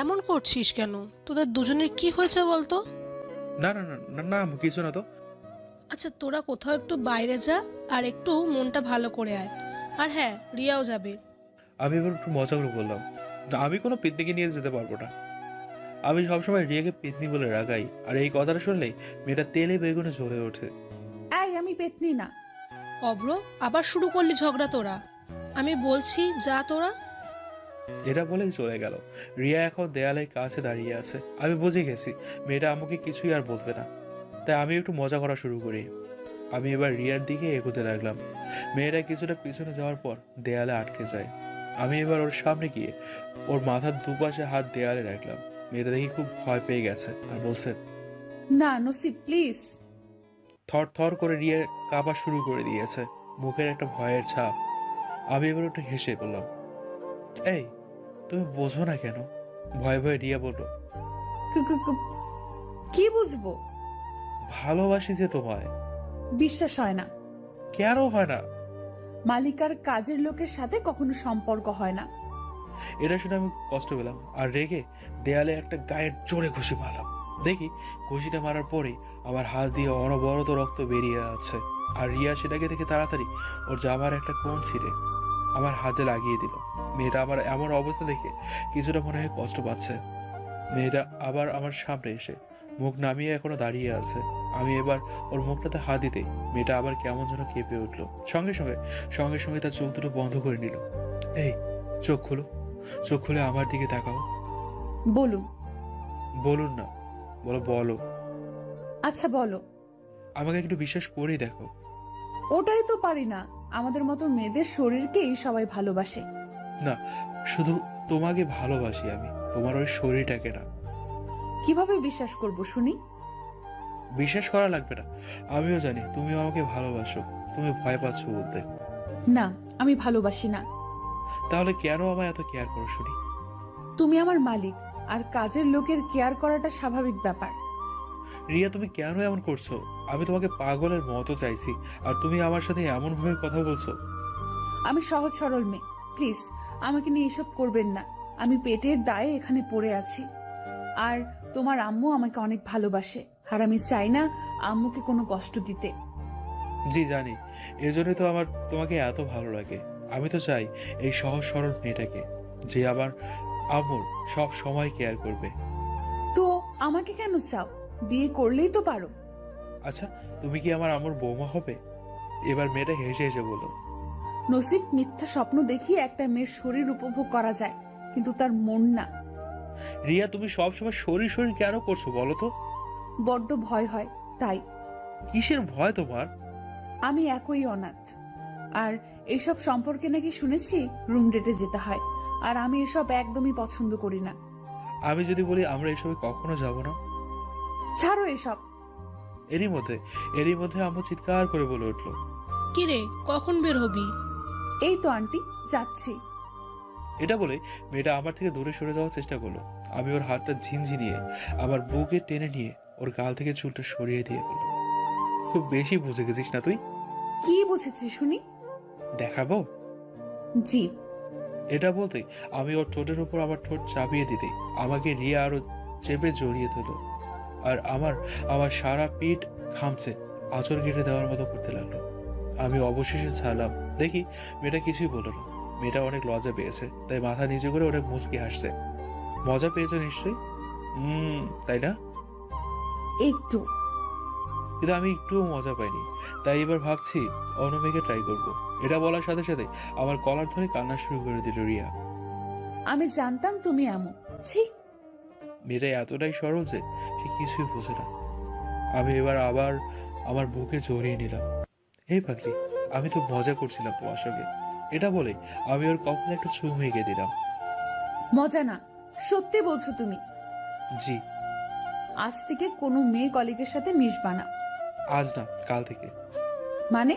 Speaker 3: এমন করছিস কেন? তোদের দুজনের কি হয়েছে বলতো?
Speaker 1: না না না না না আম্মু, কিছু না তো।
Speaker 3: আচ্ছা, তোরা কোথাও একটু বাইরে যা আর একটু মনটা ভালো করে আয়। আর হ্যাঁ, রিয়াও যাবে।
Speaker 1: আমি এবার একটু মজা করে বললাম, না, আমি কোনো পেতনিকে নিয়ে যেতে পারবো না। আমি সবসময় রিয়াকে পেতনি বলে রাগাই, আর এই কথাটা শুনলেই মেয়েটা তেলে বেগুনে জ্বলে ওঠে।
Speaker 2: এই আমি পেতনি না।
Speaker 3: অব্র, আবার শুরু করলি ঝগড়া তোরা। আমি বলছি যা তোরা।
Speaker 1: এটা বলেই চলে গেল। রিয়া এখন দেয়ালের কাছে দাঁড়িয়ে আছে। আমি বুঝে গেছি মেয়েটা আমাকে কিছুই আর বলবে না, তাই আমি একটু মজা করা শুরু করি। আমি এবার রিয়ার দিকে এগোতে লাগলাম। মেয়েটা কিছুটা পিছনে যাওয়ার পর দেয়ালে আটকে যায়। আমি এবার ওর সামনে গিয়ে ওর মাথার দুপাশে হাত দেয়ালে রাখলাম। মেয়েটা দেখি খুব ভয় পেয়ে গেছে আর বলছে,
Speaker 2: না নসিব প্লিজ।
Speaker 1: থর থর করে রিয়া কাঁপা শুরু করে দিয়েছে, মুখের একটা ভয়ের ছাপ। আমি এবার একটু হেসে বললাম, এই তুমি বোঝো না কেন? ভয়ে ভয়ে রিয়া বলল,
Speaker 2: কি বুঝবো?
Speaker 1: ভালোবাসি যে তোমায়।
Speaker 2: বিশ্বাস হয় না।
Speaker 1: কেন হয় না?
Speaker 2: মালিকার কাজের লোকের সাথে কখনো সম্পর্ক হয় না।
Speaker 1: এটা শুনে আমি কষ্ট পেলাম আর রেগে দেয়ালে একটা গায়ের জোরে ঘুষি মারলাম। দেখি ঘুষিটা মারার পরেই আমার হাত দিয়ে অনবরত রক্ত বেরিয়ে আছে। আর রিয়া সেটাকে দেখে তাড়াতাড়ি ওর জামার একটা কোণ ছিঁড়ে আমার হাতে লাগিয়ে দিল। মেয়েটা আমার এমন অবস্থা দেখে কিছুটা মনে হয় কষ্ট পাচ্ছে। মেয়েটা আবার আমার সামনে এসে মুখ নামিয়ে এখনো দাঁড়িয়ে আছে। আমি এবার ওর মুখটাতে হাত দিতেই মেয়েটা আবার কেমন যেন কেঁপে উঠলো। সঙ্গে সঙ্গে সঙ্গে সঙ্গে তার চোখ দুটো বন্ধ করে নিল। এই চোখ খুলো, চোখ খুলে আমার দিকে তাকাও।
Speaker 2: বলুন।
Speaker 1: বলুন না, বলো বলো।
Speaker 2: আচ্ছা বলো।
Speaker 1: আমাকে একটু বিশ্বাস করেই দেখো।
Speaker 2: ওটাই তো পারি না। আমাদের মতো মেয়েদের শরীরকেই সবাই ভালোবাসে।
Speaker 1: না, শুধু তোমাকে ভালোবাসি আমি, তোমার ওই শরীরটাকে না।
Speaker 2: কিভাবে বিশ্বাস করব শুনি?
Speaker 1: বিশ্বাস করা লাগবে না, আমিও জানি তুমিও আমাকে ভালোবাসো। তুমি ভয় পাচ্ছ বলতে।
Speaker 2: না, আমি ভালোবাসি না।
Speaker 1: তাহলে কেন আমায় এত কেয়ার করো শুনি?
Speaker 2: তুমি আমার মালিক, আর কাজের লোকের কেয়ার করাটা স্বাভাবিক ব্যাপার।
Speaker 1: রিয়া, তুমি কেন এমন করছো? আমি তোমাকে পাগলের মতো চাইছি, আর তুমি আমার সাথে এমন ভাবে কথা বলছো।
Speaker 2: আমি সহজ সরল মেয়ে, প্লিজ আমাকে নিয়ে এসব করবেন না। আমি পেটের দায়ে এখানে পড়ে আছি, আর তোমার আম্মু আমাকে অনেক ভালোবাসে, আর আমি চাই না আম্মুকে কোনো কষ্ট দিতে।
Speaker 1: জি জানি, এজন্যই তো আমার তোমাকে এত ভালো লাগে। আমি তো চাই এই সহজ সরল মেয়েটাকে, যে আবার আম্মুর সব সময় কেয়ার করবে।
Speaker 2: তো আমাকে কেন চাও? বিয়ে করলেই তো পারো।
Speaker 1: আচ্ছা, তুমি কি আমার আম্মুর বৌমা হবে? এবার মেয়েটা হেসে হেসে বলল।
Speaker 2: নসিব, মিথ্যা স্বপ্ন দেখিয়ে একটা মেয়ের শরীর উপভোগ করা যায়, কিন্তু তার মন না।
Speaker 1: রিয়া, তুমি সবসময় শরীর শরীর কেন করছো বলো তো?
Speaker 2: বড্ড ভয় হয় তাই।
Speaker 1: কিসের ভয় তোমার?
Speaker 2: আমি একই অনাথ, আর এইসব সম্পর্কে নাকি শুনেছি রুম ডেটে যেতে হয়, আর আমি এসব একদমই পছন্দ করি না।
Speaker 1: আমি যদি বলি আমরা এসবে কখনো যাব না?
Speaker 2: ছাড়ো এসব।
Speaker 1: এরই মধ্যে আম্মু চিৎকার করে বলে উঠলো।
Speaker 3: কিরে, কখন বের হবি?
Speaker 2: এই তো আন্টি, যাচ্ছি।
Speaker 1: এটা বলে মেয়েটা আমার থেকে দূরে সরে যাওয়ার চেষ্টা করলো। আমি ওর হাতটা ঝিনঝিনিয়ে আমার বুকে টেনে নিয়ে ওর গাল থেকে চুলটা সরিয়ে দিয়ে বলল, খুব বেশি বুঝে গেছিস না তুই?
Speaker 2: কি বুঝেছি শুনি?
Speaker 1: দেখাবো?
Speaker 2: জি।
Speaker 1: এটা বলতে আমি ওর ঠোঁটের উপর আমার ঠোঁট চাপিয়ে দিতে আমাকে রিয়া আরো চেপে জড়িয়ে ধরলো, আর আমার আমার সারা পিঠ খামছে আঁচড় কেটে দেওয়ার মতো করতে লাগলো। আমি অবশেষে ছাড়লাম। দেখি মেয়েটা কিছুই বললো না। মেয়েটা অনেক লজ্জা পেয়েছে, তাই মাথা নিচু করে অনেক মুচকি হাসছে। মজা পেয়েছো নিশ্চয়ই? তাই না?
Speaker 2: একটু।
Speaker 1: কিন্তু আমি একটুও মজা পাইনি, তাই এবার ভাবছি অন্য মেয়েকে ট্রাই করবো। এটা বলার সাথে সাথে আমার কলার ধরে কান্না শুরু করে দিল রিয়া।
Speaker 2: আমি জানতাম তুমি এমন। ছি।
Speaker 1: মেয়েটা এতটাই সরল যে সে কিছুই বোঝে না। আমি এবার আবার আমার বুকে জড়িয়ে নিলাম। এই পাগলি, আমি তো মজা করছিলাম তোমার সঙ্গে। এটা বলে আমি ওর কপালে একটা চুমু এঁকে দিলাম।
Speaker 2: মজা না, সত্যি বলছো তুমি?
Speaker 1: জি।
Speaker 2: আজ থেকে কোনো মেয়ে কলিগের সাথে মিশবা না।
Speaker 1: আজ না, কাল থেকে।
Speaker 2: মানে?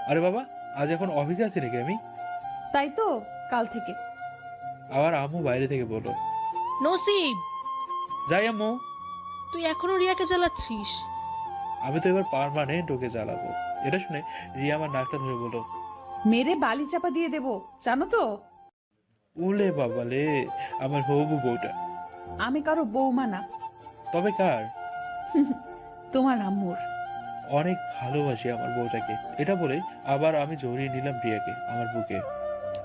Speaker 1: আরে বাবা, আজ এখন অফিসে আছি নাকি আমি?
Speaker 2: তাই তো, কাল থেকে।
Speaker 1: আবার আম্মু বাইরে থেকে বললো,
Speaker 3: নসিব,
Speaker 1: যাই আম্মু।
Speaker 3: তুই এখনো রিয়াকে জ্বালাচ্ছিস?
Speaker 1: আমি তো এবার পার্মানেন্ট ওকে জ্বালাবো। এটা শুনে রিয়া আমার নাকটা ধরে বলল,
Speaker 2: মেরে বালি চাপা দিয়ে দেবো, জানো তো?
Speaker 1: উলে বাবা লে, আমার হবু বউটা।
Speaker 2: আমি কারো বৌমা না।
Speaker 1: তবে কার?
Speaker 2: তোমার আম্মুর।
Speaker 1: অনেক ভালোবাসি আমার বউটাকে। এটা বলে আবার আমি জড়িয়ে নিলাম রিয়াকে আমার বুকে।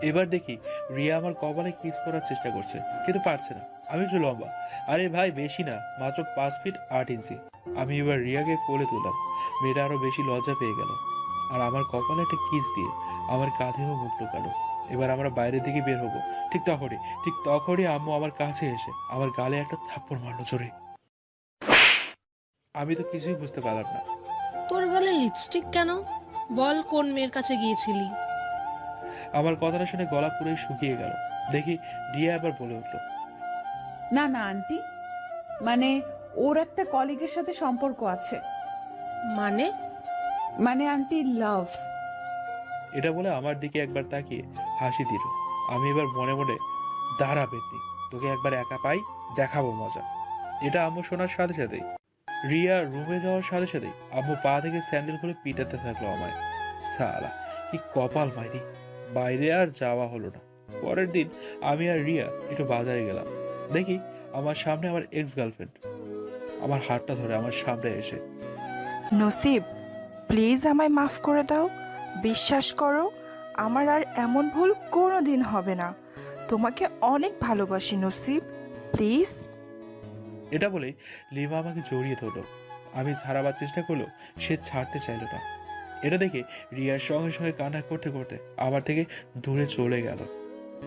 Speaker 1: এবার দেখি রিয়া আমার কপালে কিস করার চেষ্টা করছে, কিন্তু পারছে না। আমি একটু লম্বা, আরে ভাই বেশি না, মাত্র 5 ফিট 8 ইঞ্চি। আমি এবার রিয়াকে কোলে তুললাম। মেয়েটা আরো বেশি লজ্জা পেয়ে গেল, আর আমার কপালে একটা কিস দিয়ে আমার কাঁধেও মুখ লুকালো। এবার আমরা বাইরের দিকে বের হবো। ঠিক তখনই আম্মু আমার কাছে এসে আমার গালে একটা থাপ্পড় মারলো জোরে। আমি তো কিছুই বুঝতে পারলাম না।
Speaker 3: তোর গালে লিপস্টিক কেন? বল, কোন মেয়ের কাছে গিয়েছিলি?
Speaker 1: আমার কথাটা শুনে গলা পুরোই শুকিয়ে গেল। দেখি রিয়া আবার বলে উঠলো,
Speaker 2: না না আন্টি, মানে ওর একটা কলিগের সাথে সম্পর্ক আছে।
Speaker 3: মানে?
Speaker 2: মানে আন্টি, লাভ।
Speaker 1: এটা বলে আমার দিকে একবার তাকিয়ে হাসি দিল। আমি এবার মনে মনে, দাঁড়া বেতনি, তোকে একবার একা পাই, দেখাবো মজা। এটা আম্মু শোনার সাথে সাথে রিয়া রুমে যাওয়ার সাথে সাথে আম্মু পা থেকে স্যান্ডেল করে পিটাতে থাকলো আমায়। সালা, কি কপাল মাইরি! বাইরে আর যাওয়া হলো না। পরের দিন আমি আর রিয়া একটু বাজারে গেলাম। দেখি আমার সামনে আমার এক্স গার্লফ্রেন্ড আমার হাতটা ধরে আমার সামনে এসে,
Speaker 4: নসিব, প্লিজ আমায় মাফ করে দাও। বিশ্বাস করো, আমার আর এমন ভুল কোনো দিন হবে না। তোমাকে অনেক ভালোবাসি নসিব, প্লিজ।
Speaker 1: এটা বলে লিমা আমাকে জড়িয়ে ধরলো। আমি ছাড়াবার চেষ্টা করলেও সে ছাড়তে চাইল না। এটা দেখে রিয়ার সঙ্গে সঙ্গে কান্না করতে করতে আমার থেকে দূরে চলে গেল।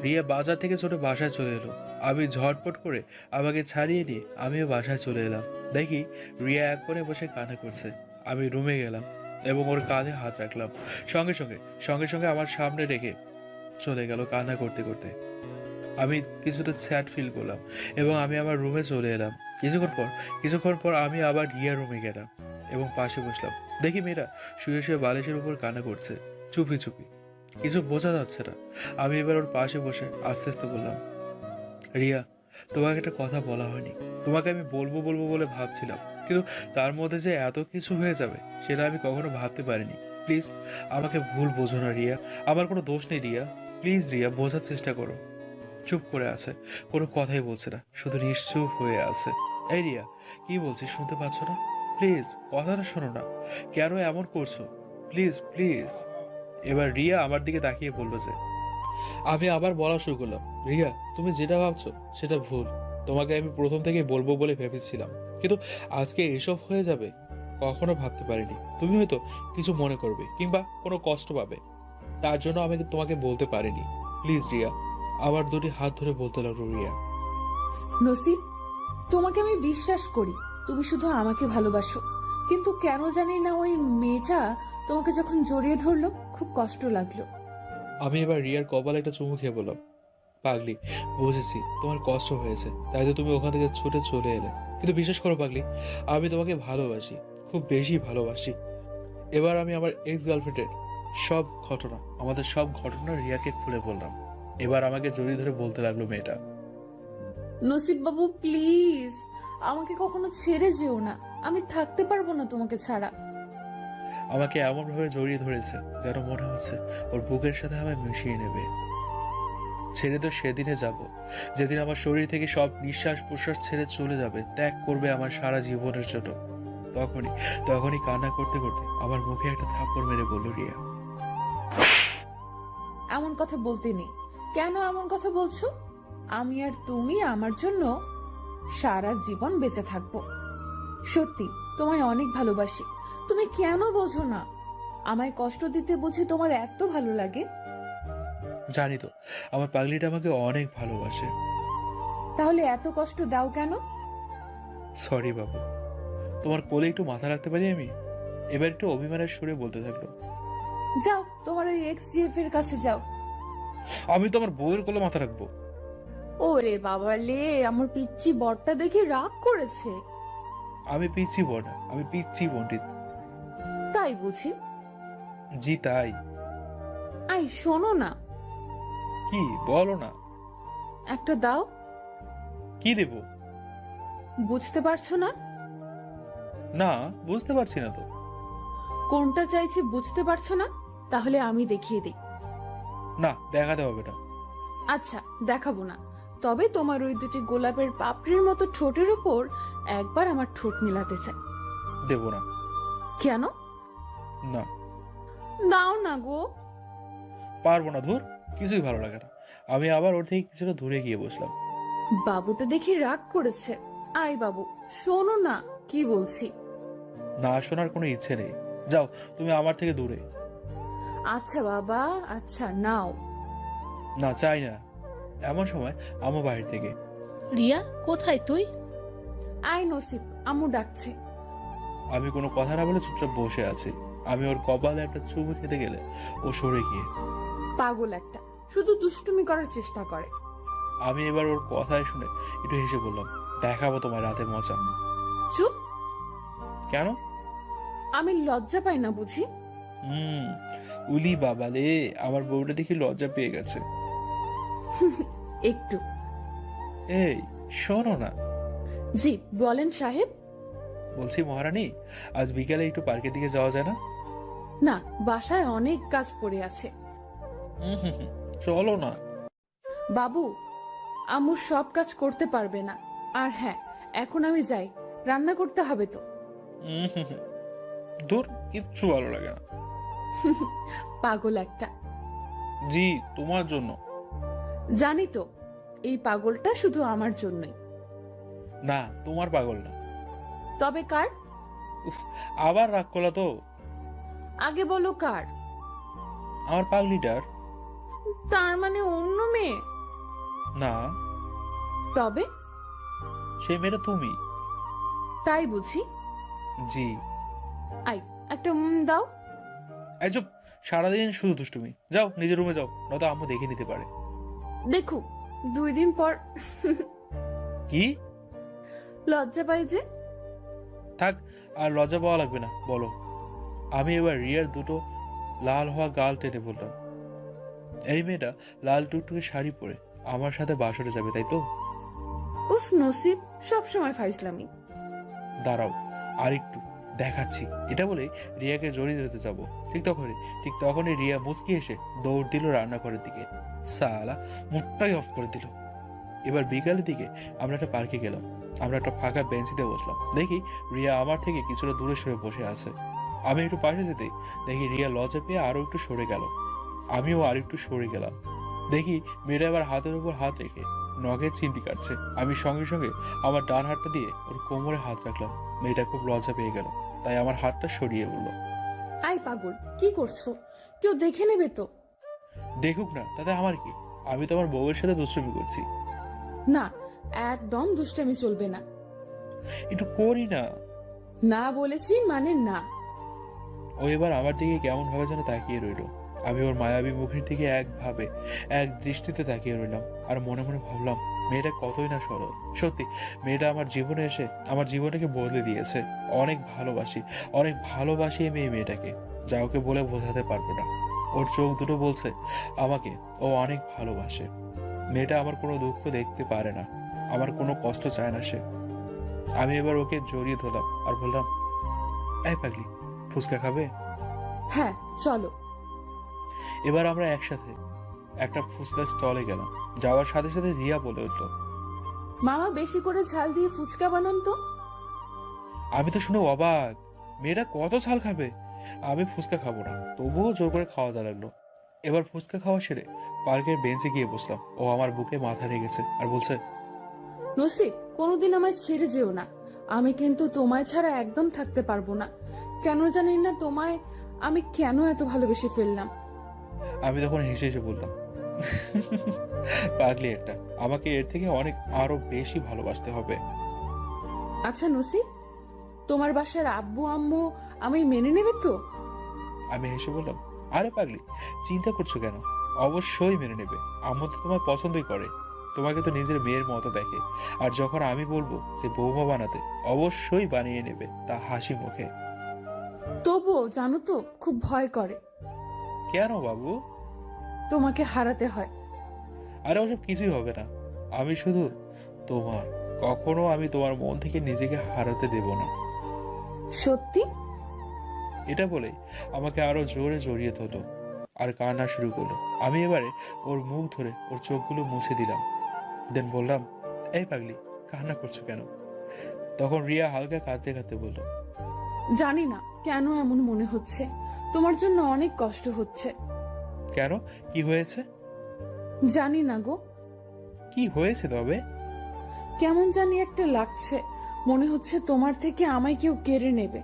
Speaker 1: রিয়া বাজার থেকে ছোট বাসায় চলে এলো। আমি ঝটপট করে আমাকে ছাড়িয়ে নিয়ে আমিও বাসায় চলে এলাম। দেখি রিয়া এক কোণে বসে কান্না করছে। আমি রুমে গেলাম এবং ওর কাঁধে হাত রাখলাম। সঙ্গে সঙ্গে সঙ্গে সঙ্গে আমার সামনে রেখে চলে গেল কান্না করতে করতে। আমি কিছুটা স্যাড ফিল করলাম এবং আমি আমার রুমে চলে এলাম। কিছুক্ষণ পর আমি আবার রিয়ার রুমে গেলাম এবং পাশে বসলাম। দেখি মেয়েরা শুয়ে শুয়ে বালিশের উপর কান্না করছে চুপি চুপি, কিছু বোঝা যাচ্ছে না। আমি এবার ওর পাশে বসে আস্তে আস্তে বললাম, রিয়া, তোমাকে একটা কথা বলা হয়নি। তোমাকে আমি বলবো বলবো বলে ভাবছিলাম, কিন্তু তার মধ্যে যে এত কিছু হয়ে যাবে সেটা আমি কখনো ভাবতে পারিনি। প্লিজ আমাকে ভুল বোঝো না রিয়া, আমার কোনো দোষ নেই রিয়া। প্লিজ রিয়া, বোঝার চেষ্টা করো। চুপ করে আছে, কোনো কথাই বলছে না, শুধু নিশ্চুপ হয়ে আছে। এই রিয়া, কি বলছি শুনতে পাচ্ছ না? প্লিজ কথাটা শোনো না, কেন এমন করছো? Please please. এবার রিয়া আমার দিকে তাকিয়ে বললো যে, আমি আবার বলা শুরু করলাম, রিয়া তুমি যেটা ভাবছো সেটা ভুল। তোমাকে আমি প্রথম থেকে বলবো বলে ভেবেছিলাম, কিন্তু আজকে এসব হয়ে যাবে কখনো ভাবতে পারিনি। তুমি হয়তো কিছু মনে করবে কিংবা কোনো কষ্ট পাবে, তার জন্য আমি তোমাকে বলতে পারিনি। প্লিজ রিয়া। আমার দুটি হাত ধরে বলতে লাগলো রিয়া।
Speaker 2: নসিব, তোমাকে আমি বিশ্বাস করি তুমি শুধু আমাকে ভালোবাসো, কিন্তু কেন জানি না ওই মেয়েটা তোমাকে যখন জড়িয়ে ধরলো খুব কষ্ট লাগলো।
Speaker 1: আমি এবার রিয়ার কপালে একটা চুমু খেয়ে বললাম, পাগলি, বুঝেছি তোমার কষ্ট হয়েছে, তাই তো তুমি ওখান থেকে ছুটে চলে এলে। কিন্তু বিশ্বাস করো পাগলি, আমি তোমাকে ভালোবাসি, খুব বেশি ভালোবাসি। এবার আমি আমার এক্স গার্লফ্রেন্ডের আমাদের সব ঘটনা রিয়াকে খুলে বললাম। এবার আমাকে জড়িয়ে ধরে বলতে লাগলো মেয়েটা,
Speaker 2: নসিব বাবু প্লিজ আমাকে কখনো ছেড়ে যেও না, আমি থাকতে পারবো না তোমাকে ছাড়া।
Speaker 1: আমাকে এমনভাবে জড়িয়ে ধরেছে যেন মনে হচ্ছে ওর বুকের সাথে আমায় মিশিয়ে নেবে। ছেড়ে তো সেদিনে যাব যেদিন আমার শরীর থেকে সব নিঃশ্বাস প্রশ্বাস ছেড়ে চলে যাবে, ত্যাগ করবে আমার সারা জীবনের জন্য। তখনই কান্না করতে করতে আমার মুখে একটা থাপ্পড় মেরে বলল রিয়া,
Speaker 2: এমন কথা বলতে নেই। কেন এমন কথা বলছো? আমি আর তুমি আমার জন্য সারা জীবন বেঁচে থাকবো। সত্যি তোমায় অনেক ভালোবাসি, তুমি কেন বোঝো না? আমায় কষ্ট দিতে বুঝি তোমার এত ভালো লাগে?
Speaker 1: জানি তো আমার পাগলিটা আমাকে অনেক ভালোবাসে।
Speaker 2: তাহলে এত কষ্ট দাও কেন?
Speaker 1: সরি বাবু, তোমার কোলে একটু মাথা রাখতে পারি আমি? এবার একটু অভিমানের সুরে বলতে থাকলো,
Speaker 2: যাও তোমার ওই এক্স জিএফ এর কাছে যাও।
Speaker 1: আমি তো আমার বউয়ের কোলে মাথা রাখবো?
Speaker 2: ওরে বাবা লে, আমার পিচ্চি বরটা দেখে রাগ করেছে।
Speaker 1: আমি পিচ্ছি বড় না, আমি পিচ্ছি পণ্ডিত।
Speaker 2: তাই বুঝি?
Speaker 1: জি তাই।
Speaker 2: আই শোনো না,
Speaker 1: কি বলো না?
Speaker 2: একটা দাও।
Speaker 1: কি দেব?
Speaker 2: বুঝতে পারছো না?
Speaker 1: না, বুঝতে পারছি না তো।
Speaker 2: কোনটা চাইছি বুঝতে পারছো না? তাহলে আমি দেখিয়ে দিই।
Speaker 1: না, দেখাতে হবে না।
Speaker 2: আচ্ছা দেখাবো না, তবে তোমার ওই দুটি গোলাপের পাপড়ির মতো ঠোঁটের উপর একবার আমার ঠোঁট মিলাতে চাই।
Speaker 1: দেব না।
Speaker 2: কেন?
Speaker 1: না,
Speaker 2: দাও না গো।
Speaker 1: পারবো না, ধুর, কিছুই ভালো লাগে না। আমি আবার ওর থেকে কিছুটা দূরে গিয়ে বসলাম।
Speaker 2: বাবুটা দেখি রাগ করেছে। আই বাবু শোনো না কি বলছি।
Speaker 1: না শোনার কোনো ইচ্ছে নেই, যাও তুমি আমার থেকে দূরে।
Speaker 2: আচ্ছা বাবা, আচ্ছা নাও।
Speaker 1: না, চাই না। এমন সময় আমু বাড়ি থেকে।
Speaker 3: রিয়া, কোথায় তুই?
Speaker 2: আই নসিব, আম্মু ডাকছে।
Speaker 1: আমি কোনো কথা না বলে চুপচাপ বসে আছি। আমি ওর কপালে একটা চুমু খেতে গেলে ও সরে গিয়ে,
Speaker 2: পাগল একটা, শুধু দুষ্টুমি করার চেষ্টা করে।
Speaker 1: আমি এবার ওর কথায় শুনে একটু হেসে বললাম, দেখাবো তোমার রাতের মজা।
Speaker 2: চুপ।
Speaker 1: কেন?
Speaker 2: আমি লজ্জা পাই না বুঝি?
Speaker 1: হুম, উলি বাবালে, আমার বউটা দেখি লজ্জা পেয়ে গেছে।
Speaker 2: একটু।
Speaker 1: এই শোনো না।
Speaker 2: জি বলেন সাহেব।
Speaker 1: বলছি মহারানী, আজ বিকালে একটু পার্কের দিকে যাওয়া যায় না?
Speaker 2: না, বাসায় অনেক কাজ পড়ে আছে।
Speaker 1: হুম, চলো না।
Speaker 2: বাবু, আম্মু সব কাজ করতে পারবে না। আর হ্যাঁ, এখন আমি যাই, রান্না করতে হবে তো।
Speaker 1: হুম, দূর, কিচ্ছু ভালো লাগে না।
Speaker 2: পাগল একটা।
Speaker 1: জি, তোমার জন্য।
Speaker 2: জানি তো, এই পাগলটা শুধু আমার জন্যই।
Speaker 1: না, তোমার পাগল না।
Speaker 2: তবে কার?
Speaker 1: উফ, আবার রাগ করলা তো।
Speaker 2: আগে বলো কার?
Speaker 1: আমার পাগলিটার।
Speaker 2: তার মানে অন্য মেয়ে?
Speaker 1: না,
Speaker 2: তবে?
Speaker 1: সেই মেয়েটা তুমি।
Speaker 2: তাই বুঝি?
Speaker 1: জি।
Speaker 2: আই একটা দাও।
Speaker 1: এই চুপ, সারাদিন শুধু দুষ্টুমি। যাও নিজের রুমে যাও, নয়তো আম্মু দেখে নিতে পারে।
Speaker 2: দেখো 2 দিন পর
Speaker 1: কি?
Speaker 2: লজ্জা পাই যে।
Speaker 1: থাক, আর লজ্জা পাওয়া লাগবে না, বলো। আমি এবার রিয়ার দুটো লাল হওয়া গাল টেনে বললাম, এই মেয়েটা লাল টুকটুকে শাড়ি পরে আমার সাথে বাসরে যাবে, তাই তো?
Speaker 2: উফ নসিব, সব সময় ফাইজলামি।
Speaker 1: দাঁড়াও আর একটু দেখাচ্ছি। এটা বলে রিয়াকে জড়িয়ে ধরতে যাবো, ঠিক তখনই রিয়া মুচকি এসে দৌড় দিল রান্নাঘরের দিকে। সালা মুখটাই অফ করে দিল। এবার বিকালের দিকে আমরা একটা পার্কে গেলাম। আমরা একটা ফাঁকা বেঞ্চিতে বসলাম। দেখি রিয়া আমার থেকে কিছুটা দূরে সরে বসে আছে। আমি একটু পাশে যেতেই দেখি রিয়া লজ্জা পেয়ে আরো একটু সরে গেল। আমিও আর একটু সরে গেলাম। দেখি মেয়েটা এবার হাতের উপর হাত রেখে নখের চিমটি কাটছে। আমি সঙ্গে সঙ্গে আমার ডান হাতটা দিয়ে ওর কোমরে হাত রাখলাম। মেয়েটা খুব লজ্জা পেয়ে গেল, তাই আমার হাতটা সরিয়ে বলল,
Speaker 2: আই পাগল, কি করছো? কেউ দেখে নেবে তো।
Speaker 1: দেখুক না, তাতে আমার কি? আমি তো আমার বউয়ের সাথে দুষ্টুমি করছি।
Speaker 2: না, একদম দুষ্টামি চলবে না।
Speaker 1: একটু করি না।
Speaker 2: না বলেছি মানে না।
Speaker 1: ও এবার আমার দিকে কেমন ভাবে যেন তাকিয়ে রইল। আমি ওর মায়াবী মুখের দিকে এক দৃষ্টিতে তাকিয়ে রইলাম। আর মনে মনে ভাবলাম, মেয়েটা কতই না সরল। সত্যি মেয়েটা আমার জীবনে এসে আমার জীবনটাকে বদলে দিয়েছে। অনেক ভালোবাসি আমি এই মেয়েটাকে, যা ওকে বলে বোঝাতে পারবো না। ওর চোখ দুটো বলছে আমাকে ও অনেক ভালোবাসে। মেয়েটা আমার কোনো দুঃখ দেখতে পারে না, আমার কোনো কষ্ট চায় না সে। আমি এবার ওকে জড়িয়ে ধরলাম আর বললাম, এই পাগলি, ফুচকা খাবে?
Speaker 2: হ্যাঁ চলো।
Speaker 1: এবার আমরা একসাথে একটা ফুচকা স্টলে গেলাম। যাওয়ার সাথে সাথে রিয়া বলে উঠল,
Speaker 2: মামা বেশি করে ঝাল দিয়ে ফুচকা বানান তো।
Speaker 1: আমি তো শুনে অবাক, মেয়েরা কত ঝাল খাবে? আমি ফুচকা খাবো না, তবুও জোর করে খাওয়া লাগলো। এবার ফুচকা খাওয়া সেরে পার্কের বেঞ্চে গিয়ে বসলাম। ও আমার বুকে মাথা রেখেছে আর বলছে,
Speaker 2: নসিব, কোনোদিন আমায় ছেড়ে যেও না। আমি কিন্তু তোমায় ছাড়া একদম থাকতে পারবো না। কেন জানি না তোমায় আমি কেন এত ভালোবেসে ফেললাম।
Speaker 1: আমি তখন হেসে হেসে বললাম, পাগলি একটা, আমাকে এর থেকে আরো বেশি ভালোবাসতে হবে।
Speaker 2: আচ্ছা নসিব, তোমার বাসার আব্বু আম্মু আমি মেনে নেবে তো?
Speaker 1: আমি হেসে বললাম, আরে পাগলি, চিন্তা করছো কেন? অবশ্যই মেনে নেবে। আম্মু তো তোমার পছন্দই করে, তোমাকে তো নিজের মেয়ের মতো দেখে। আর যখন আমি বলবো যে বৌমা বানাতে, অবশ্যই বানিয়ে নেবে, তা হাসি মুখে।
Speaker 2: তবুও জানো তো, খুব ভয় করে।
Speaker 1: কেন বাবু?
Speaker 2: তোমাকে হারাতে হয়।
Speaker 1: আরে ওসব কিছুই হবে না। আমি শুধু তোমার, কখনো আমি তোমার মন থেকে নিজেকে হারাতে দেব না।
Speaker 2: সত্যি?
Speaker 1: এটা বলে আমাকে আরো জোরে জড়িয়ে ধরলো আর কান্না শুরু করলো। আমি এবারে ওর মুখ ধরে ওর চোখগুলো মুছে দিলাম। দেন বললাম, এই পাগলি, কান্না করছো কেন? তখন রিয়া হালকা কাঁদতে কাঁদতে বলল,
Speaker 2: জানি না কেন এমন মনে হচ্ছে। তোমার জন্য অনেক কষ্ট হচ্ছে।
Speaker 1: কেন, কি হয়েছে?
Speaker 2: জানি না গো,
Speaker 1: কি হয়েছে তবে?
Speaker 2: কেমন জানি একটা লাগছে। মনে হচ্ছে তোমার থেকে আমায় কেউ কেড়ে নেবে।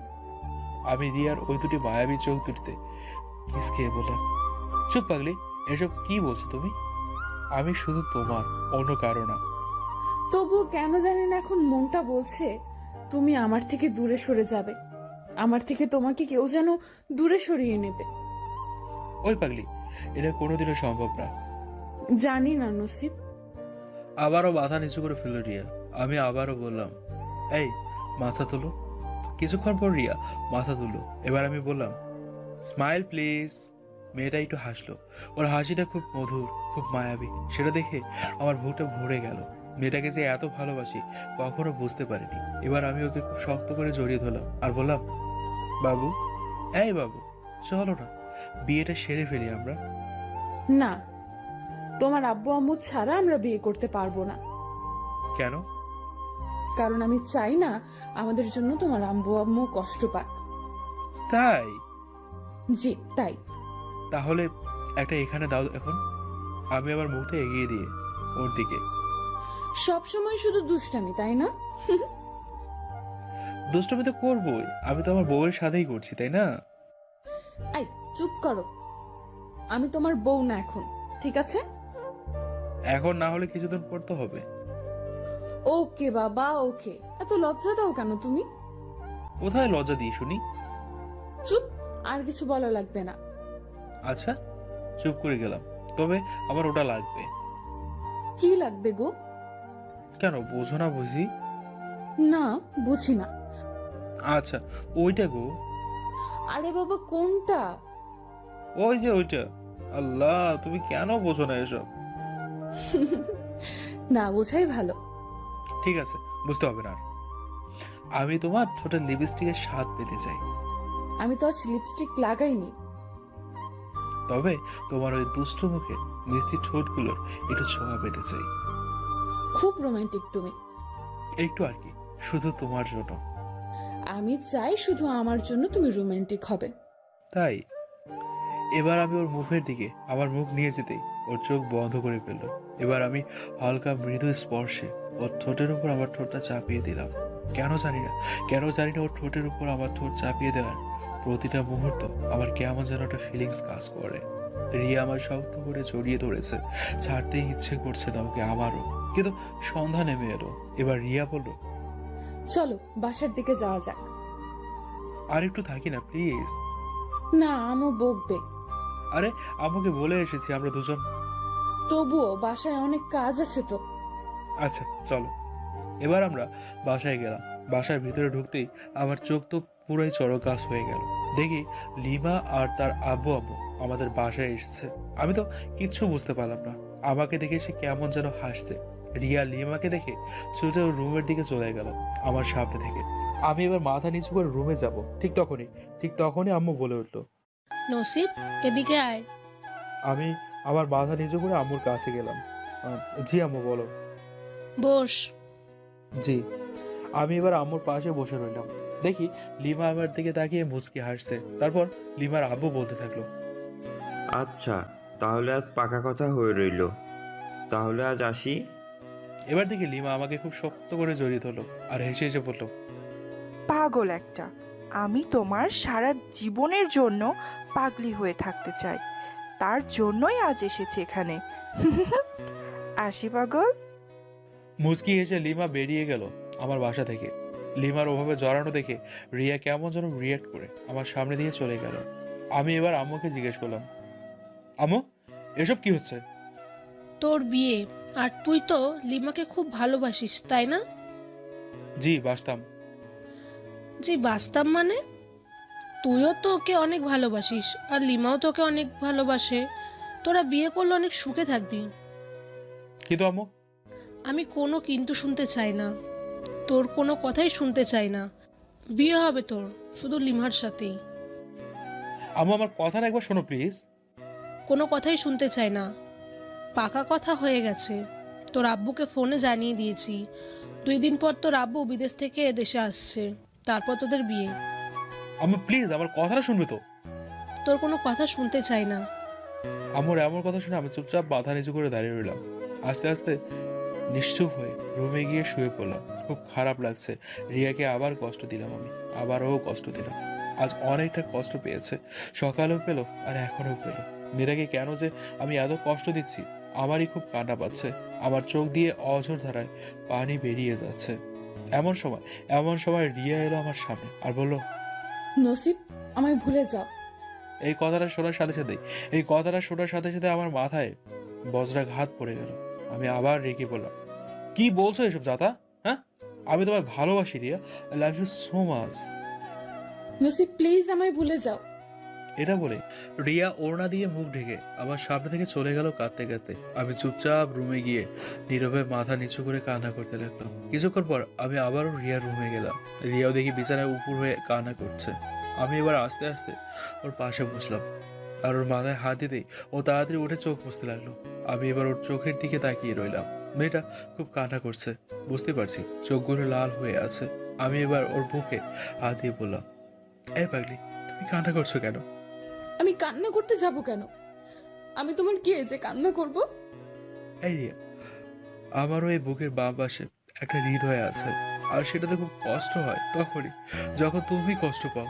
Speaker 1: আমি রিয়ার ওই দুটি মায়াবী চোখ দুটিতে কিস খেয়ে বললাম, চুপ পাগলি, এসব কি বলছো তুমি? আমি শুধু তোমার, অন্য কারো না।
Speaker 2: তবু কেন জানি না এখন মনটা বলছে তুমি আমার থেকে দূরে সরে যাবে। আমার থেকে তোমাকে কেউ যেন দূরে সরিয়ে নেবে।
Speaker 1: ওই পাগলি, এটা কোনোদিনও সম্ভব না।
Speaker 2: জানি না নসিব।
Speaker 1: আবারও মাথা নিচু করে ফেলল রিয়া। আমি আবারও বললাম, এই মাথা তোলো। কিছুক্ষণ পর রিয়া মাথা তুললো। এবার আমি বললাম, স্মাইল প্লিজ। মেয়েটা একটু হাসলো। ওর হাসিটা খুব মধুর, খুব মায়াবী। সেটা দেখে আমার বুকটা ভরে গেল। মেয়েটাকে যে এত ভালোবাসি কখনো বুঝতে পারিনি। এবার আমি ওকে খুব শক্ত করে জড়িয়ে ধরলাম আর বললাম, বাবু, এই বাবু, চলো না, বিয়েটা সেরে ফেলি আমরা।
Speaker 2: না, তোমার আব্বু আম্মু ছাড়া আমরা বিয়ে করতে পারবো না।
Speaker 1: কেন?
Speaker 2: কারণ আমি চাই না আমাদের জন্য তোমার আব্বু আম্মু কষ্ট পাক।
Speaker 1: তাই?
Speaker 2: জি তাই।
Speaker 1: তাহলে একটা এখানে দাও এখন। আমি আবার মুখটা এগিয়ে দিয়ে ওর দিকে।
Speaker 2: সব সময় শুধু দুষ্টামি, তাই না?
Speaker 1: দুষ্টমি তো করবোই, আমি তো আমার বউয়ের সাথেই করছি, তাই না?
Speaker 2: এই চুপ করো। আমি তোমার বউ না এখন, ঠিক আছে?
Speaker 1: এখন না হলে কিছুদিন পর তো হবে।
Speaker 2: ওকে বাবা, ওকে। এত লজ্জা দাও কেন তুমি?
Speaker 1: কোথায় লজ্জা দিই শুনি?
Speaker 2: চুপ, আর কিছু বলা লাগবে না।
Speaker 1: আচ্ছা, চুপ করে গেলাম। তবে আমার ওটা লাগবে।
Speaker 2: কি লাগবে গো?
Speaker 1: কেন, বোঝো না বুঝি?
Speaker 2: না, বুঝি না।
Speaker 1: আচ্ছা, ওইটা গো।
Speaker 2: আরে বাবা, কোনটা?
Speaker 1: ওই যে ওইটা। আল্লাহ, তুমি কেন বোঝো না এসব?
Speaker 2: না বোঝাই ভালো।
Speaker 1: ঠিক আছে, বুঝতে হবে না আর। আমি তোমার ছোট লিপস্টিকের স্বাদ পেতে চাই।
Speaker 2: আমি তো আজ লিপস্টিক লাগাইনি।
Speaker 1: তবে তোমার ওই দুষ্ট মুখে মিষ্টি ঠোঁটগুলোর একটু ছোঁয়া পেতে চাই।
Speaker 2: খুব রোমান্টিক তুমি।
Speaker 1: একটু আর কি, শুধু তোমার জন্য।
Speaker 2: আমি চাই শুধু আমার জন্য তুমি রোমান্টিক হবে।
Speaker 1: তাই এবার আমি ওর মুখের দিকে আমার মুখ নিয়ে যেতেই ওর চোখ বন্ধ করে ফেললো। এবার আমি হালকা মৃদু স্পর্শে ওর ঠোঁটের উপর আমার ঠোঁটটা চাপিয়ে দিলাম। কেন জানি না ওর ঠোঁটের উপর আমার ঠোঁট চাপিয়ে দেওয়ার প্রতিটা মুহূর্ত আমার কেমন যেন একটা ফিলিংস কাজ করে। রিয়া আমার শক্ত করে জড়িয়ে ধরেছে, ছাড়তেই ইচ্ছে করছে না ওকে আমারও। কিন্তু সন্ধ্যা নেমে এলো। এবার রিয়া বলল,
Speaker 2: চলো বাসার দিকে যাওয়া যাক।
Speaker 1: আর একটু থাকি না প্লিজ।
Speaker 2: না, আমও বকবে।
Speaker 1: আরে, আমাকে বলে এসেছি আমরা দুজন।
Speaker 2: তবুও বাসায় অনেক কাজ আছে তো।
Speaker 1: আচ্ছা চলো। এবার আমরা বাসায় গেলাম। বাসার ভিতরে ঢুকতেই আমার চোখ তো পুরোই চড়কাস হয়ে গেল। দেখি লিমা আর তার আব্বু আম্মু আমাদের বাসায় এসেছে। আমি তো কিচ্ছু বুঝতে পারলাম না। আমাকে দেখে সে কেমন যেন হাসছে। রিয়া লিমাকে দেখে ছুটে ওর রুমের দিকে চলে গেল আমার সামনে থেকে। আমি এবার মাথা নিচু করে রুমে যাব। ঠিক তখনই আম্মু বলে উঠলো,
Speaker 3: নসিব, এদিকে আয়।
Speaker 1: আমি আমার মাথা নিচু করে আম্মুর কাছে গেলাম। জি আম্মু, বলো।
Speaker 3: বস।
Speaker 1: জি। আমি এবার আম্মুর পাশে বসে রইলাম। দেখি লিমা আমার দিকে তাকিয়ে মুচকি হাসছে। তারপর লিমার আব্বু বলতে থাকলো,
Speaker 5: আচ্ছা, তাহলে আজ পাকা কথা হয়ে রইল। তাহলে আজ আসি।
Speaker 1: এবার দেখি লিমা আমাকে খুব শক্ত করে জড়িয়ে ধরলো আর হেসে হেসে বলল,
Speaker 4: পাগল একটা, আমি তোমার সারা জীবনের জন্য পাগলি হয়ে থাকতে চাই, তার জন্যই আজ এসেছি এখানে। আসি পাগল।
Speaker 1: মুচকি হেসে লিমা বেরিয়ে গেল আমার বাসা থেকে। লিমার ওভাবে জড়ানো দেখে রিয়া কেমন যেন রিয়াক্ট করে আমার সামনে দিয়ে চলে গেল। আমি এবার আম্মুকে জিজ্ঞেস করলাম, আম্মু, এসব কি হচ্ছে?
Speaker 3: তোর বিয়ে, আর তুই তো লিমাকে খুব ভালোবাসিস, তাই না?
Speaker 1: জি, বাসতাম।
Speaker 3: জি, বাস্তব মানে? তুইও তো ওকে অনেক ভালোবাসিস, আর লিমাও তোকে অনেক ভালোবাসে। তোরা বিয়ে করলে অনেক সুখে থাকবি।
Speaker 1: কিন্তু আম্মু।
Speaker 3: আমি কোনো কিন্তু শুনতে চাই না, তোর কোনো কথাই শুনতে চাই না। বিয়ে হবে তোর শুধু লিমার সাথেই।
Speaker 1: আম্মু, আমার কথাটা একবার শোনো প্লিজ।
Speaker 3: কোনো কথাই শুনতে চাই না। পাকা কথা হয়ে গেছে। তোর আব্বুকে ফোনে জানিয়ে দিয়েছি, 2 দিন পর তোর আব্বু বিদেশ থেকে এদেশে আসছে, তারপর তোদের বিয়ে।
Speaker 1: আম্মু প্লিজ, আমার কথাটা শুনবে তো?
Speaker 3: তোর কোনো কথা শুনতে চাই না।
Speaker 1: আম্মুর এমন কথা শুনে আমি চুপচাপ মাথা নিচু করে দাঁড়িয়ে রইলাম। আস্তে আস্তে নিশ্চুপ হয়ে রুমে গিয়ে শুয়ে পড়লাম। খুব খারাপ লাগছে। রিয়াকে আবার কষ্ট দিলাম, আমি আবারও কষ্ট দিলাম। আজ অনেকটা কষ্ট পেয়েছে, সকালেও পেলো আর এখনও পেলো। মেয়েটাকে কেন যে আমি এত কষ্ট দিচ্ছি, আমারই খুব কান্না পাচ্ছে। আমার চোখ দিয়ে অঝোর ধারায় পানি বেরিয়ে যাচ্ছে। এমন সময় রিয়া এলো আমার সামনে আর বলল,
Speaker 2: নসিব, আমায় ভুলে যাও।
Speaker 1: এই কথাটা শোনার সাথে সাথে আমার মাথায় বজ্রাঘাত পড়ে গেল। আমি আবার রেগে বললাম, কি বলছো এসব জাতা? হ্যাঁ, আমি তোমায় ভালোবাসি Riya, I love you so much.
Speaker 2: Nasib please আমায় ভুলে যাও।
Speaker 1: এটা বলে রিয়া ওড়না দিয়ে মুখ ঢেকে আমার সামনে থেকে চলে গেল কাঁদতে কাঁদতে। আমি চুপচাপ রুমে গিয়ে নীরবে মাথা নিচু করে কান্না করতে লাগলাম। কিছুক্ষণ পর আমি আবারও রিয়ার রুমে গেলাম। রিয়াও দেখি বিছানায় উপর হয়ে কান্না করছে। আমি এবার আস্তে আস্তে ওর পাশে বসলাম আর ওর মাথায় হাত দিতেই ও তাড়াতাড়ি উঠে চোখ মুছতে লাগলো। আমি এবার ওর চোখের দিকে তাকিয়ে রইলাম। মেয়েটা খুব কান্না করছে, বুঝতে পারছি চোখগুলো লাল হয়ে আছে। আমি এবার ওর বুকে হাত দিয়ে বললাম, এই পাগলি, তুমি কান্না করছো কেন?
Speaker 2: আমি কান্না করতে যাব কেন? আমি তোমার কে যে কান্না করব?
Speaker 1: এই রিয়া, আমারও এই বুকের বাম পাশে একটা হৃদয় আছে, আর সেটাতে খুব কষ্ট হয় তখনই যখন তুমি কষ্ট পাও,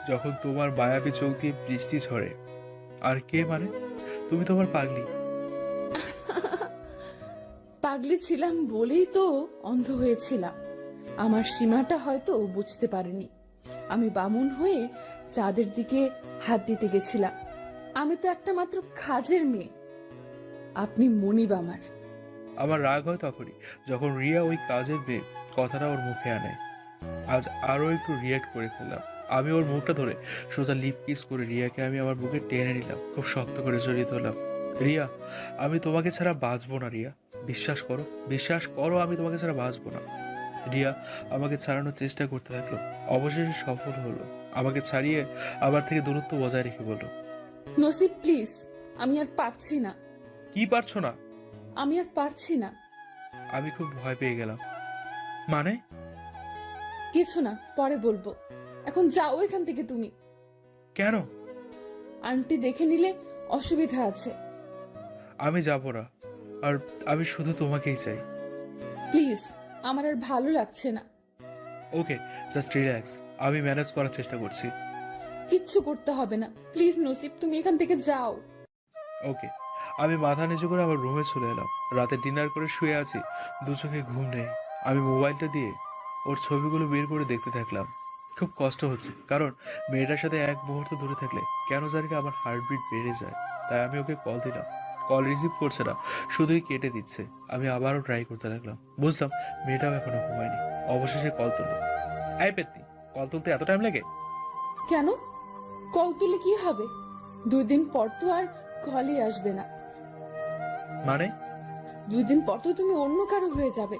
Speaker 1: যখন তোমার মায়াবী চোখ দিয়ে বৃষ্টি ঝরে। আর কে মানে? তুমি তোমার পাগলি।
Speaker 2: পাগলি ছিলাম বলেই তো অন্ধ হয়েছিলাম। আমার সীমাটা হয়তো বুঝতে পারিনি। আমি বামুন হয়ে চাঁদের দিকে হাত দিতে গেছিলাম। আমি তো একটা মাত্র কাজের মেয়ে, আপনি মনিব আমার।
Speaker 1: আমার রাগ হয় তখনই যখন রিয়া ওই কাজের মেয়ে কথাটা ওর মুখে আনে। আজ আরও একটু রিয়াক্ট করে ফেললাম। আমি ওর মুখটা ধরে সোজা লিপ কিস করে রিয়াকে আমি আমার বুকে টেনে নিলাম, খুব শক্ত করে জড়িয়ে ধরলাম। রিয়া, আমি তোমাকে ছাড়া বাঁচবো না রিয়া, বিশ্বাস করো, বিশ্বাস করো, আমি তোমাকে ছাড়া বাঁচবো না। রিয়া আমাকে ছাড়ানোর চেষ্টা করতে থাকলো, অবশেষে সফল হলো। আমাকে ছাড়িয়ে আমার থেকে দূরত্ব বজায় রেখে বলল,
Speaker 2: নসিব প্লিজ, আমি আর পারছি না,
Speaker 1: কি পারছো না?
Speaker 2: আমি আর পারছি না।
Speaker 1: আমি খুব ভয় পেয়ে গেলাম। মানে?
Speaker 2: কিছু না, পরে বলবো, এখন যাও এখান থেকে তুমি।
Speaker 1: কেন?
Speaker 2: আন্টি দেখে নিলে অসুবিধা আছে।
Speaker 1: আমি যাব না, আর আমি শুধু তোমাকেই চাই।
Speaker 2: প্লিজ, আমার আর ভালো লাগছে না।
Speaker 1: ওকে, জাস্ট রিল্যাক্স, আমি ম্যানেজ করার চেষ্টা করছি।
Speaker 2: কিচ্ছু করতে হবে না, প্লিজ নসিব, তুমি এখান থেকে যাও।
Speaker 1: ওকে। আমি মাথা নিচু করে আমার রুমে চলে এলাম। রাতে ডিনার করে শুয়ে আছি, দু চোখে ঘুম নেই। আমি মোবাইলটা দিয়ে ওর ছবিগুলো বের করে দেখতে থাকলাম। খুব কষ্ট হচ্ছে, কারণ মেয়েটার সাথে এক মুহূর্ত দূরে থাকলে কেন জানি না আমার হার্টবিট বেড়ে যায়। তাই আমি ওকে কল দিলাম, কল রিসিভ করছে না, শুধুই কেটে দিচ্ছে। আমি আবারও ট্রাই করতে লাগলাম, বুঝলাম মেয়েটাও এখনো ঘুমায়নি। অবশেষে কল তুললো। এই পেত্তি, কল তুলতে এত টাইম লাগে?
Speaker 2: কেন? কল তুলে কি হবে? 2 দিন পর তো আর কলই আসবে না।
Speaker 1: মানে?
Speaker 2: 2 দিন পর তো তুমি অন্য কারো হয়ে যাবে।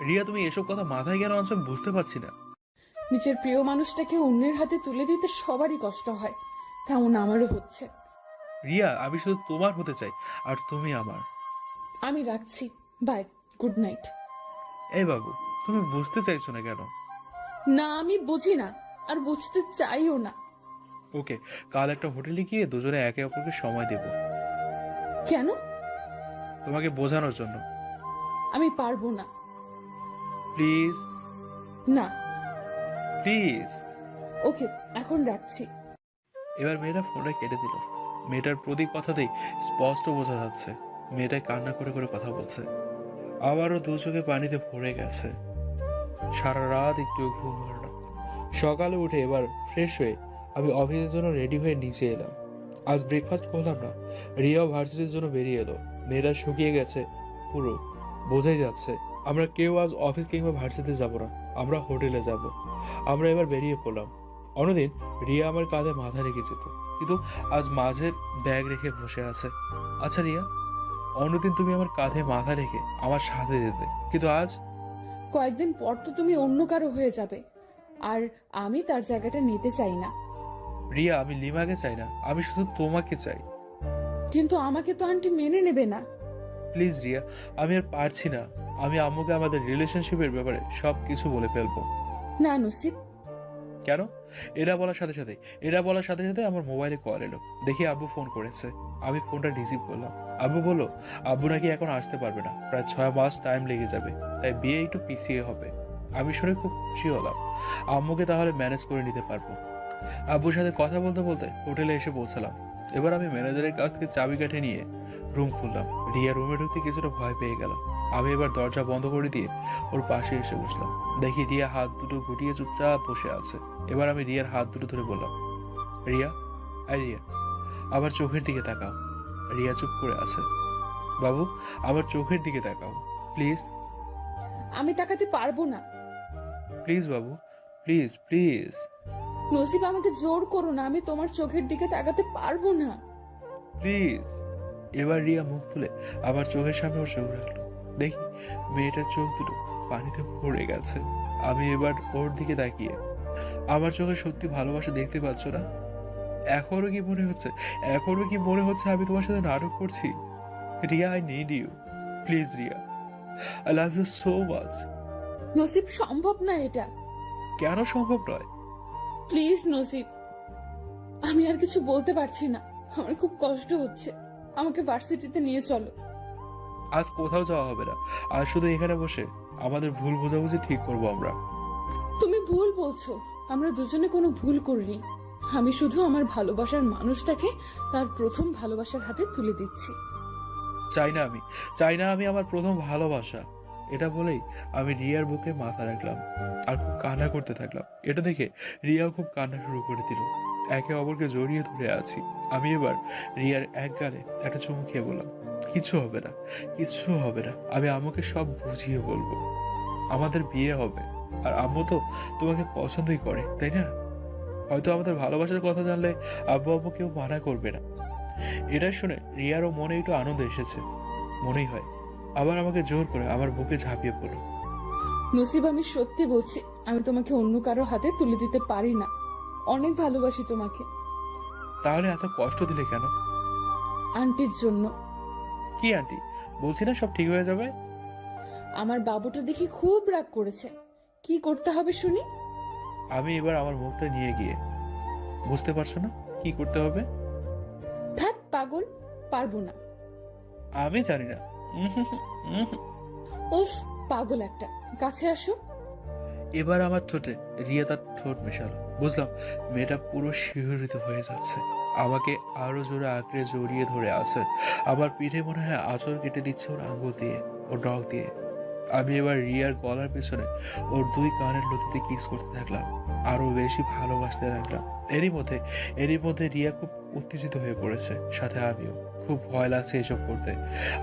Speaker 1: রিয়া, তুমি এসব কথা মাথায় কেন আনছো আমি বুঝতে পারছি না।
Speaker 2: নিজের প্রিয় মানুষটাকে অন্যের হাতে তুলে দিতে সবারই কষ্ট হয়, তেমন আমারও হচ্ছে।
Speaker 1: রিয়া, আমি শুধু তোমার হতে চাই, আর তুমি আমার।
Speaker 2: আমি রাখছি, বাই, গুড নাইট।
Speaker 1: এই বাবু, তুমি বুঝতে চাইছো না কেন?
Speaker 2: না, আমি বুঝি না, আর বুঝতে চাইও না।
Speaker 1: ওকে, কাল একটা হোটেলে গিয়ে দুজনে একে অপরকে সময় দেব,
Speaker 2: কেন?
Speaker 1: তোমাকে বোঝানোর জন্য।
Speaker 2: আমি পারবো না।
Speaker 1: প্লিজ,
Speaker 2: না।
Speaker 1: প্লিজ।
Speaker 2: ওকে, এখন রাখছি।
Speaker 1: এবার মেয়েটা ফোনটা কেটে দিল। মেয়েটার প্রতি কথাতেই স্পষ্ট বোঝা যাচ্ছে মেয়েটাই কান্না করে করে কথা বলছে। আবারও দু চোখে পানিতে ভরে গেছে। সারা রাত একটু ঘুম হলো না। সকালে উঠে এবার ফ্রেশ হয়ে আমি অফিসের জন্য রেডি হয়ে নিচে এলাম। আজ ব্রেকফাস্ট করলাম না। রিয়াও ভার্সিটির জন্য বেরিয়ে এলো। মেয়েটা শুকিয়ে গেছে পুরো, বোঝাই যাচ্ছে। আমরা কেউ আজ অফিস কিংবা ভার্সিটিতে যাব না, আমরা হোটেলে যাব। আমরা এবার বেরিয়ে পড়লাম। অন্যদিন রিয়া আমার কাঁধে মাথা রেখে যেত, কিন্তু আজ মাঝের ব্যাগ রেখে বসে আছে। আচ্ছা রিয়া, অন্যদিন তুমি আমার কাঁধে মাথা রেখে আমার সাথে যেতে, কিন্তু আজ?
Speaker 2: কয়েকদিন পর তো তুমি অন্য কারো হয়ে যাবে, আর আমি তার জায়গাটা নিতে চাই না।
Speaker 1: রিয়া, আমি লিমাকে চাই না, আমি শুধু তোমাকে চাই।
Speaker 2: কিন্তু আমাকে তো আন্টি মেনে নেবে না।
Speaker 1: প্লিজ রিয়া, আমি আর পারছি না। আমি আম্মুকে আমাদের রিলেশনশিপের ব্যাপারে সব কিছু বলে ফেলবো।
Speaker 2: না নসিব।
Speaker 1: কেন? এরা বলার সাথে সাথে আমার মোবাইলে কল এলো। দেখি আব্বু ফোন করেছে। আমি ফোনটা রিসিভ করলাম। আব্বু বলল আব্বু নাকি এখন আসতে পারবে না, প্রায় 6 মাস টাইম লেগে যাবে, তাই বিয়ে একটু পিছিয়ে হবে। আমি শুনে খুব খুশি হলাম, আম্মুকে তাহলে ম্যানেজ করে নিতে পারবো। আব্বুর সাথে কথা বলতে বলতে হোটেলে এসে পৌঁছালাম। এবার আমি ম্যানেজারের কাছ থেকে চাবিকাঠি নিয়ে রুম খুললাম। রিয়া রুমে ঢুকতে কিছুটা ভয় পেয়ে গেল। আমি এবার দরজা বন্ধ করে দিয়ে ওর পাশে এসে বসলাম। দেখি রিয়া হাত দুটো গুটিয়ে চুপচাপ বসে আছে। এবার আমি রিয়ার হাত দুটো ধরে বললাম, রিয়া, রিয়া, আমার চোখের দিকে তাকাও। রিয়া চুপ করে আছে। বাবু, আমার চোখের দিকে তাকাও প্লিজ।
Speaker 2: আমি তাকাতে পারবো না।
Speaker 1: Please Babu, please please.
Speaker 2: নসিব, আমাকে জোর করো না, আমি তোমার চোখের দিকে তাকাতে পারবো না।
Speaker 1: প্লিজ। এবার রিয়া মুখ তুলে আমার চোখের সামনে ওর চোখ রাখলো। দেখি মেয়েটার চোখ দুটো পানিতে ভরে গেছে। আমি এবার ওর দিকে তাকিয়ে, আমার চোখে সত্যি ভালোবাসা দেখতে পাচ্ছ না? এখনো কি মনে হচ্ছে আমি তোমার সাথে নাটক করছি? Riya, I need you. Please Riya, I love you so much.
Speaker 2: Nasib, সম্ভব না এটা।
Speaker 1: কেন সম্ভব নয়?
Speaker 2: প্লিজ নসিব, আমি আর কিছু বলতে পারছি না, আমার খুব কষ্ট হচ্ছে। আমাকে ভার্সিটিতে নিয়ে চলো।
Speaker 1: আজ কোথাও যাওয়া হবে না, আর শুধু এখানে বসে আমাদের ভুল বোঝাবুঝি ঠিক করবো আমরা।
Speaker 2: তুমি ভুল বলছো, আমরা দুজনে কোনো ভুল করিনি। আমি শুধু আমার ভালোবাসার মানুষটাকে তার প্রথম ভালোবাসার হাতে তুলে দিচ্ছি।
Speaker 1: চাই না আমি আমার প্রথম ভালোবাসা। এটা বলেই আমি রিয়ার বুকে মাথা রাখলাম আর খুব কান্না করতে থাকলাম। এটা দেখে রিয়াও খুব কান্না শুরু করে দিল। একে অপরকে জড়িয়ে ধরে আছি। আমি এবার রিয়ার এক গালে একটা চুমু খেয়ে বললাম, কিচ্ছু হবে না, কিচ্ছু হবে না। আমি আম্মুকে সব বুঝিয়ে বলবো। আমাদের বিয়ে হবে, আর আম্মু তো তোমাকে পছন্দই করে, তাই না? হয়তো আমাদের ভালোবাসার কথা জানলে আব্বু আম্মু কেউ মানা করবে না। এটা শুনে রিয়ারও মনে একটু আনন্দ এসেছে, মনেই হয়। আবার আমাকে জোর করে আমার বুকে ঝাঁপিয়ে পড়ল।
Speaker 2: নসিব, আমি সত্যি বলছি, আমি তোমাকে অন্য কারো হাতে তুলে দিতে পারি না। অনেক ভালোবাসি তোমাকে।
Speaker 1: তাহলে এত কষ্ট দিলে কেন?
Speaker 2: আন্টির জন্য।
Speaker 1: কি আন্টি? বলছি না সব ঠিক হয়ে যাবে।
Speaker 2: আমার বাবুটা দেখি খুব রাগ করেছে। কি করতে হবে শুনি?
Speaker 1: আমি এবার আমার মুখটা নিয়ে গিয়ে, বুঝতে পারছো না কি করতে হবে?
Speaker 2: ধ্যাৎ পাগল, পারবো না।
Speaker 1: আমি জানি না।
Speaker 2: উফ, পাগল একটা। কাছে আসো।
Speaker 1: এবার আমার ঠোঁটে রিয়া তার ঠোঁট মেশালো। বুঝলাম মেয়েটা পুরো শিহরিত হয়ে যাচ্ছে, আমাকে আরো জোরে আঁকড়ে জড়িয়ে ধরে আছে। আমার পিঠে মনে হয় আঁচড় কেটে দিচ্ছে ওর আঙ্গুল দিয়ে, ওর নখ দিয়ে। আমি এবার রিয়ার গলার পেছনে ওর দুই কানের লতিতে কিস করতে থাকলাম, আরো বেশি ভালোবাসতে থাকলাম। এরই মধ্যে রিয়া খুব উত্তেজিত হয়ে পড়েছে, সাথে আমিও। খুব ভয় লাগছে এসব করতে।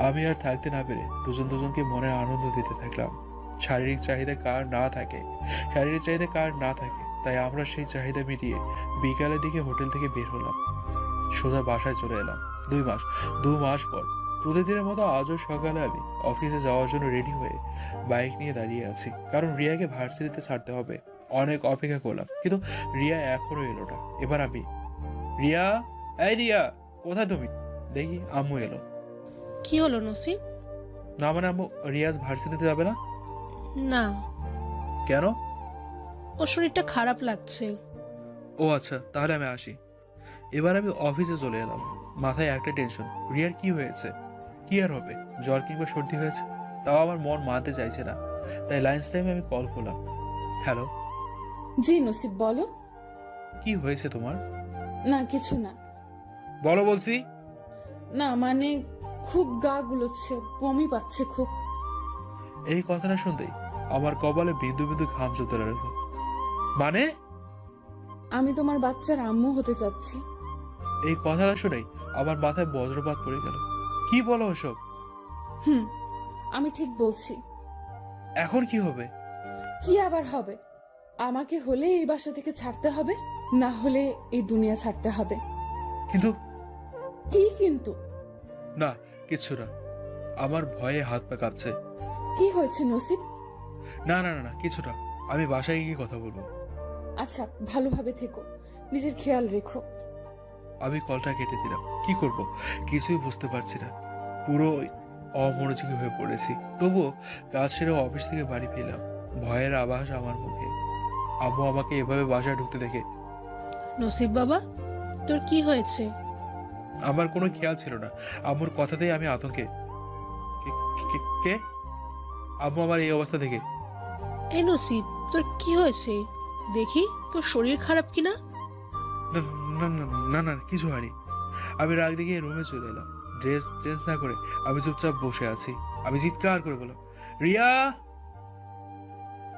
Speaker 1: আমি আর থাকতে না পেরে দুজনকে মনে আনন্দ দিতে থাকলাম। শারীরিক চাহিদা কার না থাকে, তাই আমরা সেই চাহিদা মিটিয়ে বিকালের দিকে হোটেল থেকে বের হলাম। সোজা বাসায় চলে এলাম। 2 মাস পর প্রতিদিনের মতো আজও সকালে আমি অফিসে যাওয়ার জন্য রেডি হয়ে বাইক নিয়ে দাঁড়িয়ে আছি, কারণ রিয়াকে ভার্সিটিতে ছাড়তে হবে। অনেক অপেক্ষা করলাম, কিন্তু রিয়া এখনো এলো না। এবার আমি, রিয়া, এই রিয়া, কোথায় তুমি? দেখি আম্মু এলো।
Speaker 3: কি হলো নসিব?
Speaker 1: না মানে আম্মু, রিয়াজ ভার্সিটিতে যাবে না?
Speaker 3: না,
Speaker 1: কেন?
Speaker 3: ওর শরীরটা খারাপ লাগছে।
Speaker 1: ও আচ্ছা, তাহলে আমি আসি। এবার আমি অফিসে চলে এলাম। মাথায় একটা টেনশন, রিয়ার কি হয়েছে? কি আর হবে, জ্বর কিংবা সর্দি হয়েছে? তাও আমার মন মানতে চাইছে না। তাই লাঞ্চ টাইমে আমি কল করলাম। হ্যালো।
Speaker 2: জি নসিব, বলো।
Speaker 1: কি হয়েছে তোমার?
Speaker 2: না, কিছু না।
Speaker 1: বলো বলছি।
Speaker 2: না মানে, খুব গা গুলোচ্ছে, বমি পাচ্ছে খুব।
Speaker 1: এই কথাটা শুনতেই আমার কপালে বিন্দু বিন্দু ঘাম জমতে লাগলো। মানে?
Speaker 2: আমি তোমার বাচ্চার আম্মু হতে চাচ্ছি।
Speaker 1: এই কথাটা শুনেই আমার মাথায় বজ্রপাত পড়ে গেল। কি বলো ওসব?
Speaker 2: হুম, আমি ঠিক বলছি।
Speaker 1: এখন কি হবে?
Speaker 2: কি আবার হবে? আমাকে হলে এই বাসা থেকে ছাড়তে হবে, না হলে এই দুনিয়া ছাড়তে হবে।
Speaker 1: কিন্তু
Speaker 2: কি কিন্তু?
Speaker 1: না, কিচ্ছু না। আমার ভয়ে হাত পা কাঁপছে।
Speaker 2: কি হয়েছে নসিব?
Speaker 1: না না না না, কিছু না। আমি বাসায় গিয়ে কথা বলবো।
Speaker 2: আচ্ছা, ভালোভাবে থেকো, নিজের খেয়াল রেখো।
Speaker 1: আমি কলটা কেটে দিলাম। কি করব কিছুই বুঝতে পারছি না। পুরো অমনোযোগী হয়ে পড়েছি। তবুও কাজ সেরে অফিস থেকে বাড়ি ফিরলাম। ভয়ের আভাস আমার মুখে। আম্মু আমাকে এভাবে বাসায় ঢুকতে দেখে।
Speaker 3: নসিব বাবা, তোর কি হয়েছে?
Speaker 1: আমার কোনো খেয়াল ছিল না। আম্মুর কথাতেই আমি আতঙ্কে, কে? আম্মু আমার এই অবস্থা দেখে।
Speaker 3: এই নসিব, তোর কি হয়েছে? দেখি তোর শরীর খারাপ কিনা।
Speaker 1: না না না না না, কিছু হয়নি। আমি রাগ দেখিয়ে রুমে চলে এলাম। ড্রেস চেঞ্জ না করে আমি চুপচাপ বসে আছি। আমি চিৎকার করে বললাম, রিয়া,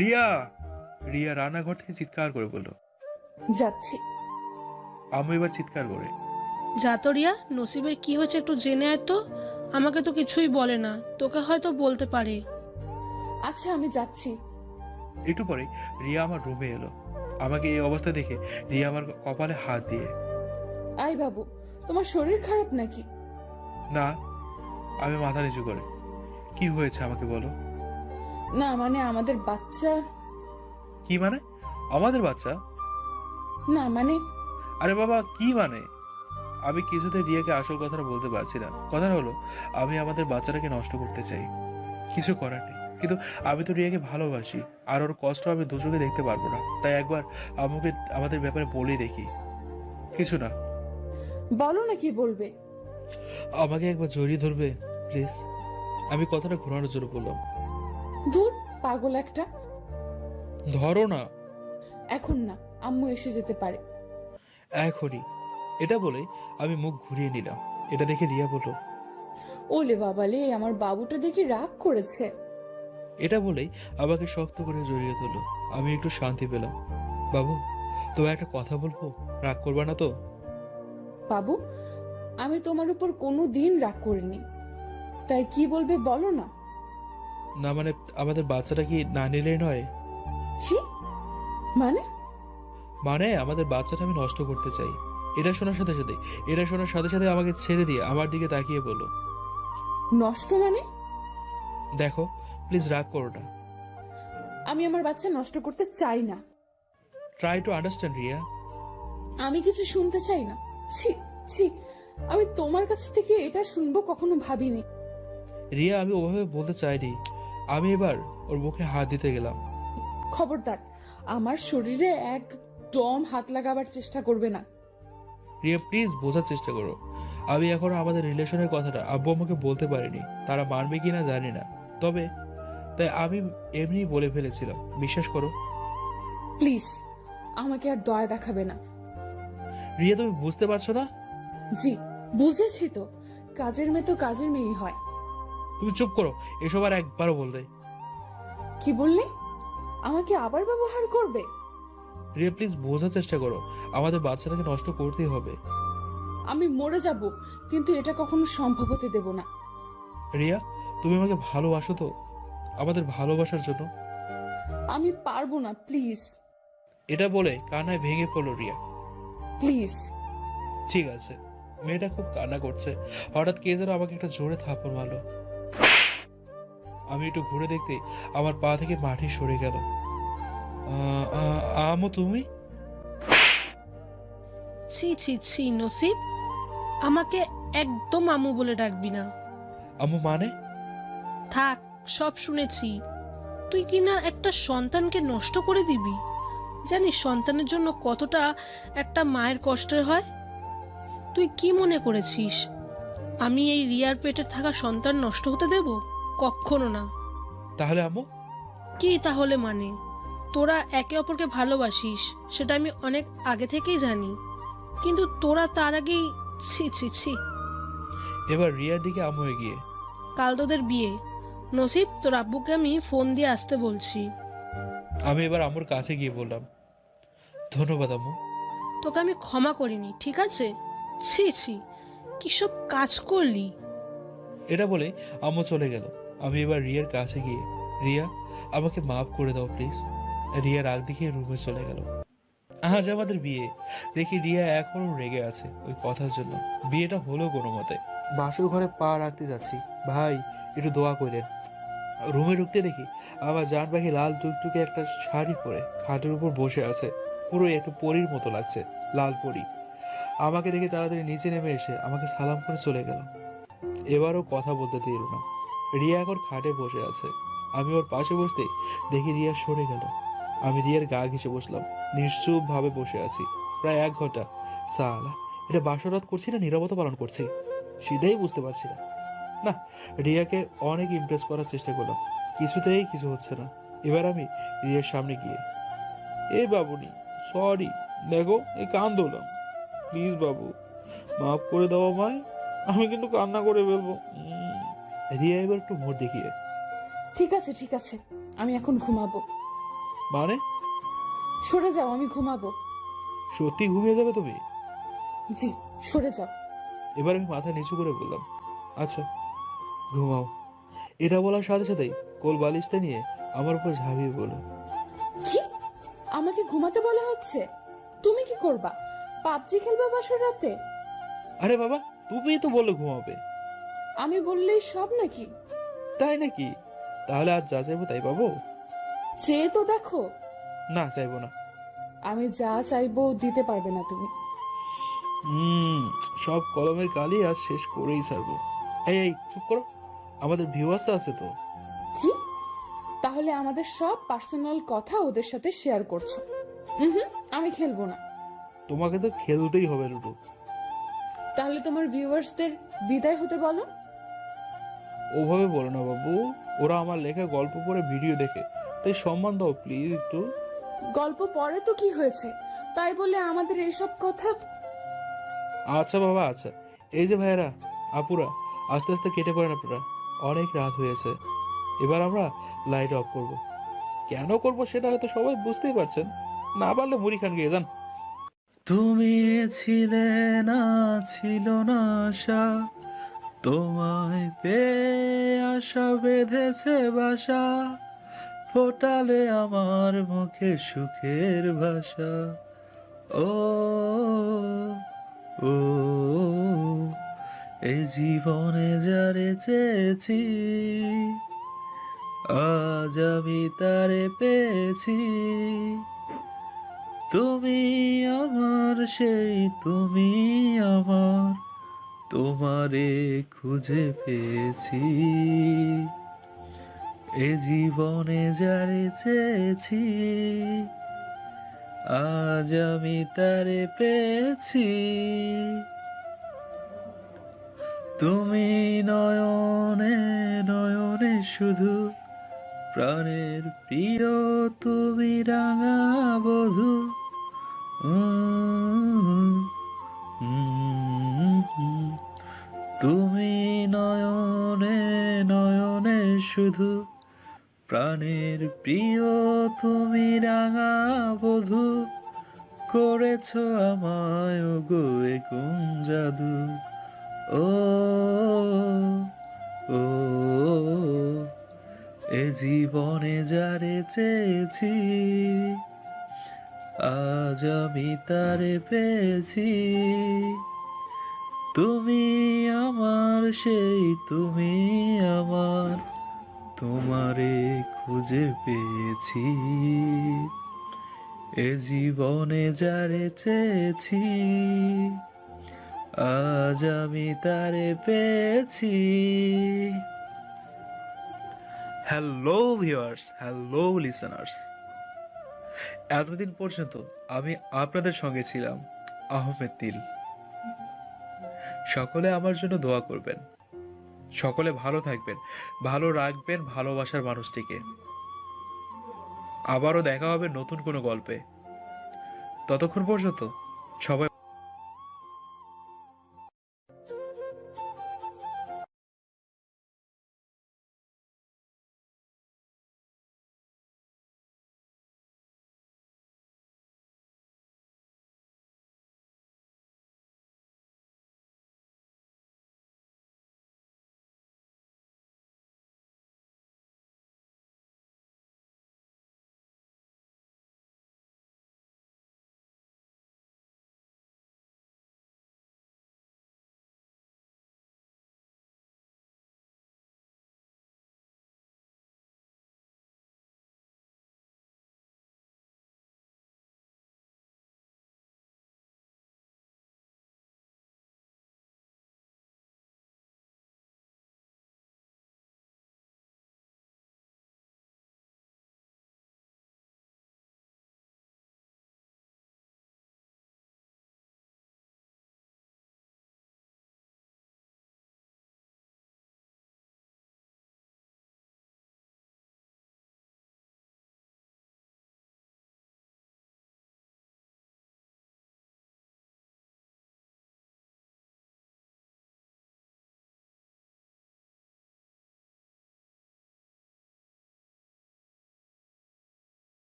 Speaker 1: রিয়া। রিয়া রান্নাঘর থেকে চিৎকার করে বলল।
Speaker 2: যাচ্ছি।
Speaker 1: আম্মু এবার চিৎকার করে,
Speaker 3: যা তো রিয়া, নসিবের কি হয়েছে একটু জেনে আয় তো। আমাকে তো কিছুই বলে না, তোকে হয়তো বলতে পারে।
Speaker 2: আচ্ছা, আমি যাচ্ছি।
Speaker 1: একটু পরে রিয়া আমার রুমে এলো। আমাকে এই অবস্থা দেখে রিয়া আমার কপালে হাত দিয়ে,
Speaker 2: আই বাবু, তোমার শরীর খারাপ নাকি?
Speaker 1: না। আমি মাথা নিচু করে, কি হয়েছে আমাকে বলো।
Speaker 2: না মানে, আমাদের বাচ্চা।
Speaker 1: কি মানে? আমাদের বাচ্চা?
Speaker 2: না মানে,
Speaker 1: আরে বাবা, কি মানে? আমি কিছুতে রিয়াকে আসল কথাটা বলতে পারছি না। কথাটা হলো, আমি আমাদের বাচ্চাটাকে নষ্ট করতে চাই। কিছু করার নেই, কিন্তু আমি তো রিয়াকে ভালোবাসি, আর ওর কষ্ট আমি দু চোখে দেখতে পারবো না। তাই একবার আমাকে আমাদের ব্যাপারে বলেই দেখি। কিছু না।
Speaker 2: বলো না কি বলবে।
Speaker 1: আমাকে একবার জড়িয়ে ধরবে প্লিজ? আমি কথাটা ঘোরানোর জন্য বললাম।
Speaker 2: দূর, পাগল একটা।
Speaker 1: ধরো না।
Speaker 2: এখন না, আম্মু এসে যেতে পারে।
Speaker 1: এখনই। এটা বলে আমি মুখ ঘুরিয়ে নিলাম। এটা দেখে রিয়া বলল,
Speaker 2: ওলে বাবালে, আমার বাবুটা দেখি রাগ করেছে।
Speaker 1: এটা বলেই আমাকে শক্ত করে জড়িয়ে ধরলো। আমি একটু শান্তি পেলাম। বাবু, তোমায় একটা কথা বলবো, রাগ করবা না তো?
Speaker 2: বাবু, আমি তোমার উপর কোনো দিন রাগ করিনি, তাই কি বলবে বলো না।
Speaker 1: না মানে, আমাদের বাচ্চাটা কি না নিলেই নয়?
Speaker 2: ছি, মানে?
Speaker 1: মানে আমাদের বাচ্চাটা আমি নষ্ট করতে চাই। এটা শোনার সাথে সাথে আমাকে ছেড়ে দিয়ে আমার দিকে তাকিয়ে বললো,
Speaker 2: নষ্ট মানে?
Speaker 1: দেখো প্লিজ রাগ করো না।
Speaker 2: আমি আমার বাচ্চা নষ্ট করতে চাই না।
Speaker 1: Try to understand Riya.
Speaker 2: আমি কিছু শুনতে চাই না। ছি ছি, আমি তোমার কাছ থেকে এটা শুনবো কখনো ভাবিনি।
Speaker 1: রিয়া, আমি ওভাবে বলতে চাইনি। আমি এবার ওর মুখে হাত দিতে গেলাম।
Speaker 2: খবরদার, আমার শরীরে একদম হাত লাগাবার চেষ্টা করবে না।
Speaker 1: রিয়া প্লিজ বোঝার চেষ্টা করো। আমি এখনো আমাদের রিলেশনের কথাটা আব্বু আমাকে বলতে পারিনি, তারা মানবে কিনা জানি না। তবে তাই আমি এমনি বলে ফেলেছিলাম, বিশ্বাস করো।
Speaker 2: প্লিজ, আমাকে আর দয়া দেখাবে না।
Speaker 1: রিয়া, তুমি বুঝতে পারছো না?
Speaker 2: জি, বুঝেছি তো। কাজের মেয়ে তো কাজের মেয়েই হয়।
Speaker 1: তুমি চুপ করো, এসব আর একবারও বললে।
Speaker 2: কি বললে? আমাকে আবার ব্যবহার করবে?
Speaker 1: রিয়া প্লিজ বোঝার চেষ্টা করো, আমাদের বাচ্চাটাকে নষ্ট করতেই হবে।
Speaker 2: আমি মরে যাব, কিন্তু এটা কখনো সম্ভব হতে দেব না।
Speaker 1: রিয়া, তুমি আমাকে ভালোবাসো তো? আমাদের ভালোবাসার জন্য।
Speaker 2: আমি পারবো না, প্লিজ
Speaker 1: এটা বলে কান্নায় ভেঙে পড়লো রিয়া।
Speaker 2: প্লিজ।
Speaker 1: ঠিক আছে। মেয়েটা খুব কান্না করছে। হঠাৎ কে যেন আমাকে একটা জোরে থাপ্পড় মারলো। আমি একটু ঘুরে দেখতে আমার পা থেকে মাটি সরে গেল। আমু, তুমি?
Speaker 3: ছি ছি ছি নসিব, আমাকে একদম আম্মু বলে ডাকবি না।
Speaker 1: আমু মানে?
Speaker 3: থাক, সব শুনেছি। তুই কি না একটা সন্তানকে নষ্ট করে দিবি? জানিস সন্তানের জন্য কতটা একটা মায়ের কষ্টের হয়? তুই কি মনে করেছিস আমি এই রিয়ার পেটে থাকা সন্তান নষ্ট হতে দেব? কখনো না।
Speaker 1: তাহলে আমু?
Speaker 3: কি তাহলে মানে? তোরা একে অপরকে ভালোবাসিস, সেটা আমি অনেক আগে থেকেই জানি, কিন্তু তোরা তার আগেই। ছি ছি ছি।
Speaker 1: এবার রিয়ার দিকে আমু এগিয়ে,
Speaker 3: কাল তোদের বিয়ে। নসিব, তোর আব্বুকে আমি ফোন দিয়ে আসতে বলছি।
Speaker 1: আমি এবার আমুর কাছে গিয়ে বললাম, ধন্যবাদ আমু।
Speaker 3: তোকে আমি ক্ষমা করিনি, ঠিক আছে? ছি ছি, কি সব কাজ করলি?
Speaker 1: এটা বলে আম্মু চলে গেল। আমি এবার রিয়ার কাছে গিয়ে, রিয়া আমাকে মাফ করে দাও প্লিজ। রিয়া রাগ দেখিয়ে রুমে চলে গেল। আজ আমাদের বিয়ে। দেখি রিয়া এখনো রেগে আছে ওই কথার জন্য। বিয়েটা হলো কোনো মতে। বাসর ঘরে পা রাখতে যাচ্ছি, ভাই একটু দোয়া করেন। রুমে ঢুকতে দেখি আমার জান পাখি লাল টুকটুকে একটা শাড়ি পরে খাটের উপর বসে আছে। পুরো একটু পরীর মতো লাগছে, লাল পরী। আমাকে দেখে তাড়াতাড়ি নিচে নেমে এসে আমাকে সালাম করে চলে গেল। এবারও কথা বলতে দিল না। রিয়া এখন খাটে বসে আছে। আমি ওর পাশে বসতে দেখি রিয়া সরে গেল। আমি রিয়ার গা ঘেঁষে বসলাম। নিশ্চুপ ভাবে বসে আছি প্রায় 1 ঘন্টা। সালা, এটা বাসরাত করছি না নীরবতা পালন করছি, সেটাই বুঝতে পারছি না। না, রিয়াকে অনেক ইমপ্রেস করার চেষ্টা করলাম, কিছুতেই কিছু হচ্ছে না। এবার আমি রিয়ার সামনে গিয়ে, এ বাবুনি, সরি, দেখো এই কান ধরলাম, প্লিজ বাবু মাফ করে দাও আমায়, আমি কিন্তু কান্না করে ফেলবো। রিয়া এবার একটু মোড় দেখিয়ে,
Speaker 2: ঠিক আছে ঠিক আছে, আমি এখন ঘুমাবো।
Speaker 1: মানে?
Speaker 2: সরে যাও, আমি ঘুমাবো।
Speaker 1: সত্যি ঘুমিয়ে যাবে তুমি?
Speaker 2: জি, সরে যাও।
Speaker 1: এবার আমি মাথা নিচু করে বললাম, আচ্ছা ঘুমাও। এটা বলার সাথে সাথেই কোল বালিশটা নিয়ে আমার উপর ঝাঁপিয়ে বলো,
Speaker 2: কি? আমাকে ঘুমাতে বলা হচ্ছে? তুমি কি করবা? পাবজি খেলবা বাসর রাতে?
Speaker 1: আরে বাবা, তুমিই তো বললে ঘুমাবে।
Speaker 2: আমি বললেই সব নাকি?
Speaker 1: তাই নাকি? তাহলে আজ যা চাইবো তাই পাবো?
Speaker 2: চেয়ে তো দেখো।
Speaker 1: না, চাইবো না।
Speaker 2: আমি যা চাইবো দিতে পারবে না তুমি।
Speaker 1: হুম, সব কলমের কালি আজ শেষ করেই ছাড়বো। এই এই চুপ করো, আমাদের ভিউয়ার্স আছে তো।
Speaker 2: কি? তাহলে আমাদের সব পার্সোনাল কথা ওদের সাথে শেয়ার করছো? আমি খেলবো না।
Speaker 1: তোমাকে তো খেলতেই হবে লুডো।
Speaker 2: তাহলে তোমার ভিউয়ার্সদের বিদায় হতে বলো।
Speaker 1: ওভাবে বলো না বাবু, ওরা আমার লেখা গল্প পড়ে ভিডিও দেখে, তাই সম্মান দাও প্লিজ একটু।
Speaker 2: গল্প পড়ে তো কি হয়েছে, তাই বলে আমাদের এইসব কথা।
Speaker 1: আচ্ছা বাবা আচ্ছা, এই যে ভাইয়েরা আপুরা, আস্তে আস্তে কেটে পড়েন আপনারা, অনেক রাত হয়েছে। এবার আমরা লাইট অফ করব। কেন করব সেটা হয়তো সবাই বুঝতেই পারছেন, না পারলে মুড়ি খান গিয়ে যান। তুমি ছিলে না, ছিল না আশা, তোমায় পেয়ে আশা বেঁধেছে বাসা, ফোটালে আমার মুখে সুখের ভাষা। ও ও এই জীবনে যারে চেয়েছি, আজ আমি তারে পেয়েছি। তুমি আমার সেই, তুমি আমার, তোমারে খুঁজে পেয়েছি। এ জীবনে যারে চেয়েছি, আজ আমি তারে পেয়েছি। তুমি নয়নে নয়নে শুধু, প্রাণের প্রিয় তুমি রাঙা বধূ। উম, উম, তুমি নয়নে নয়নে শুধু, প্রাণের প্রিয় তুমি রাঙা বধূ, করেছ আমায় গো এ কোন জাদু। ও ও এ জীবনে যারে চেয়েছি, আজ আমি তারে পেয়েছি। তুমি আমার সেই, তুমি আমার, তোমারে খুঁজে পেয়েছি। এ জীবনে যারে চেয়েছি, আজ আমি তারে পেয়েছি। হ্যালো ভিউয়ার্স, হ্যালো লিসেনার্স, এতদিন পর্যন্ত আমি আপনাদের সঙ্গে ছিলাম আহমেদ তিল। সকলে আমার জন্য দোয়া করবেন, সকলে ভালো থাকবেন, ভালো রাখবেন ভালোবাসার মানুষটিকে। আবারও দেখা হবে নতুন কোনো গল্পে। ততক্ষণ পর্যন্ত সবাই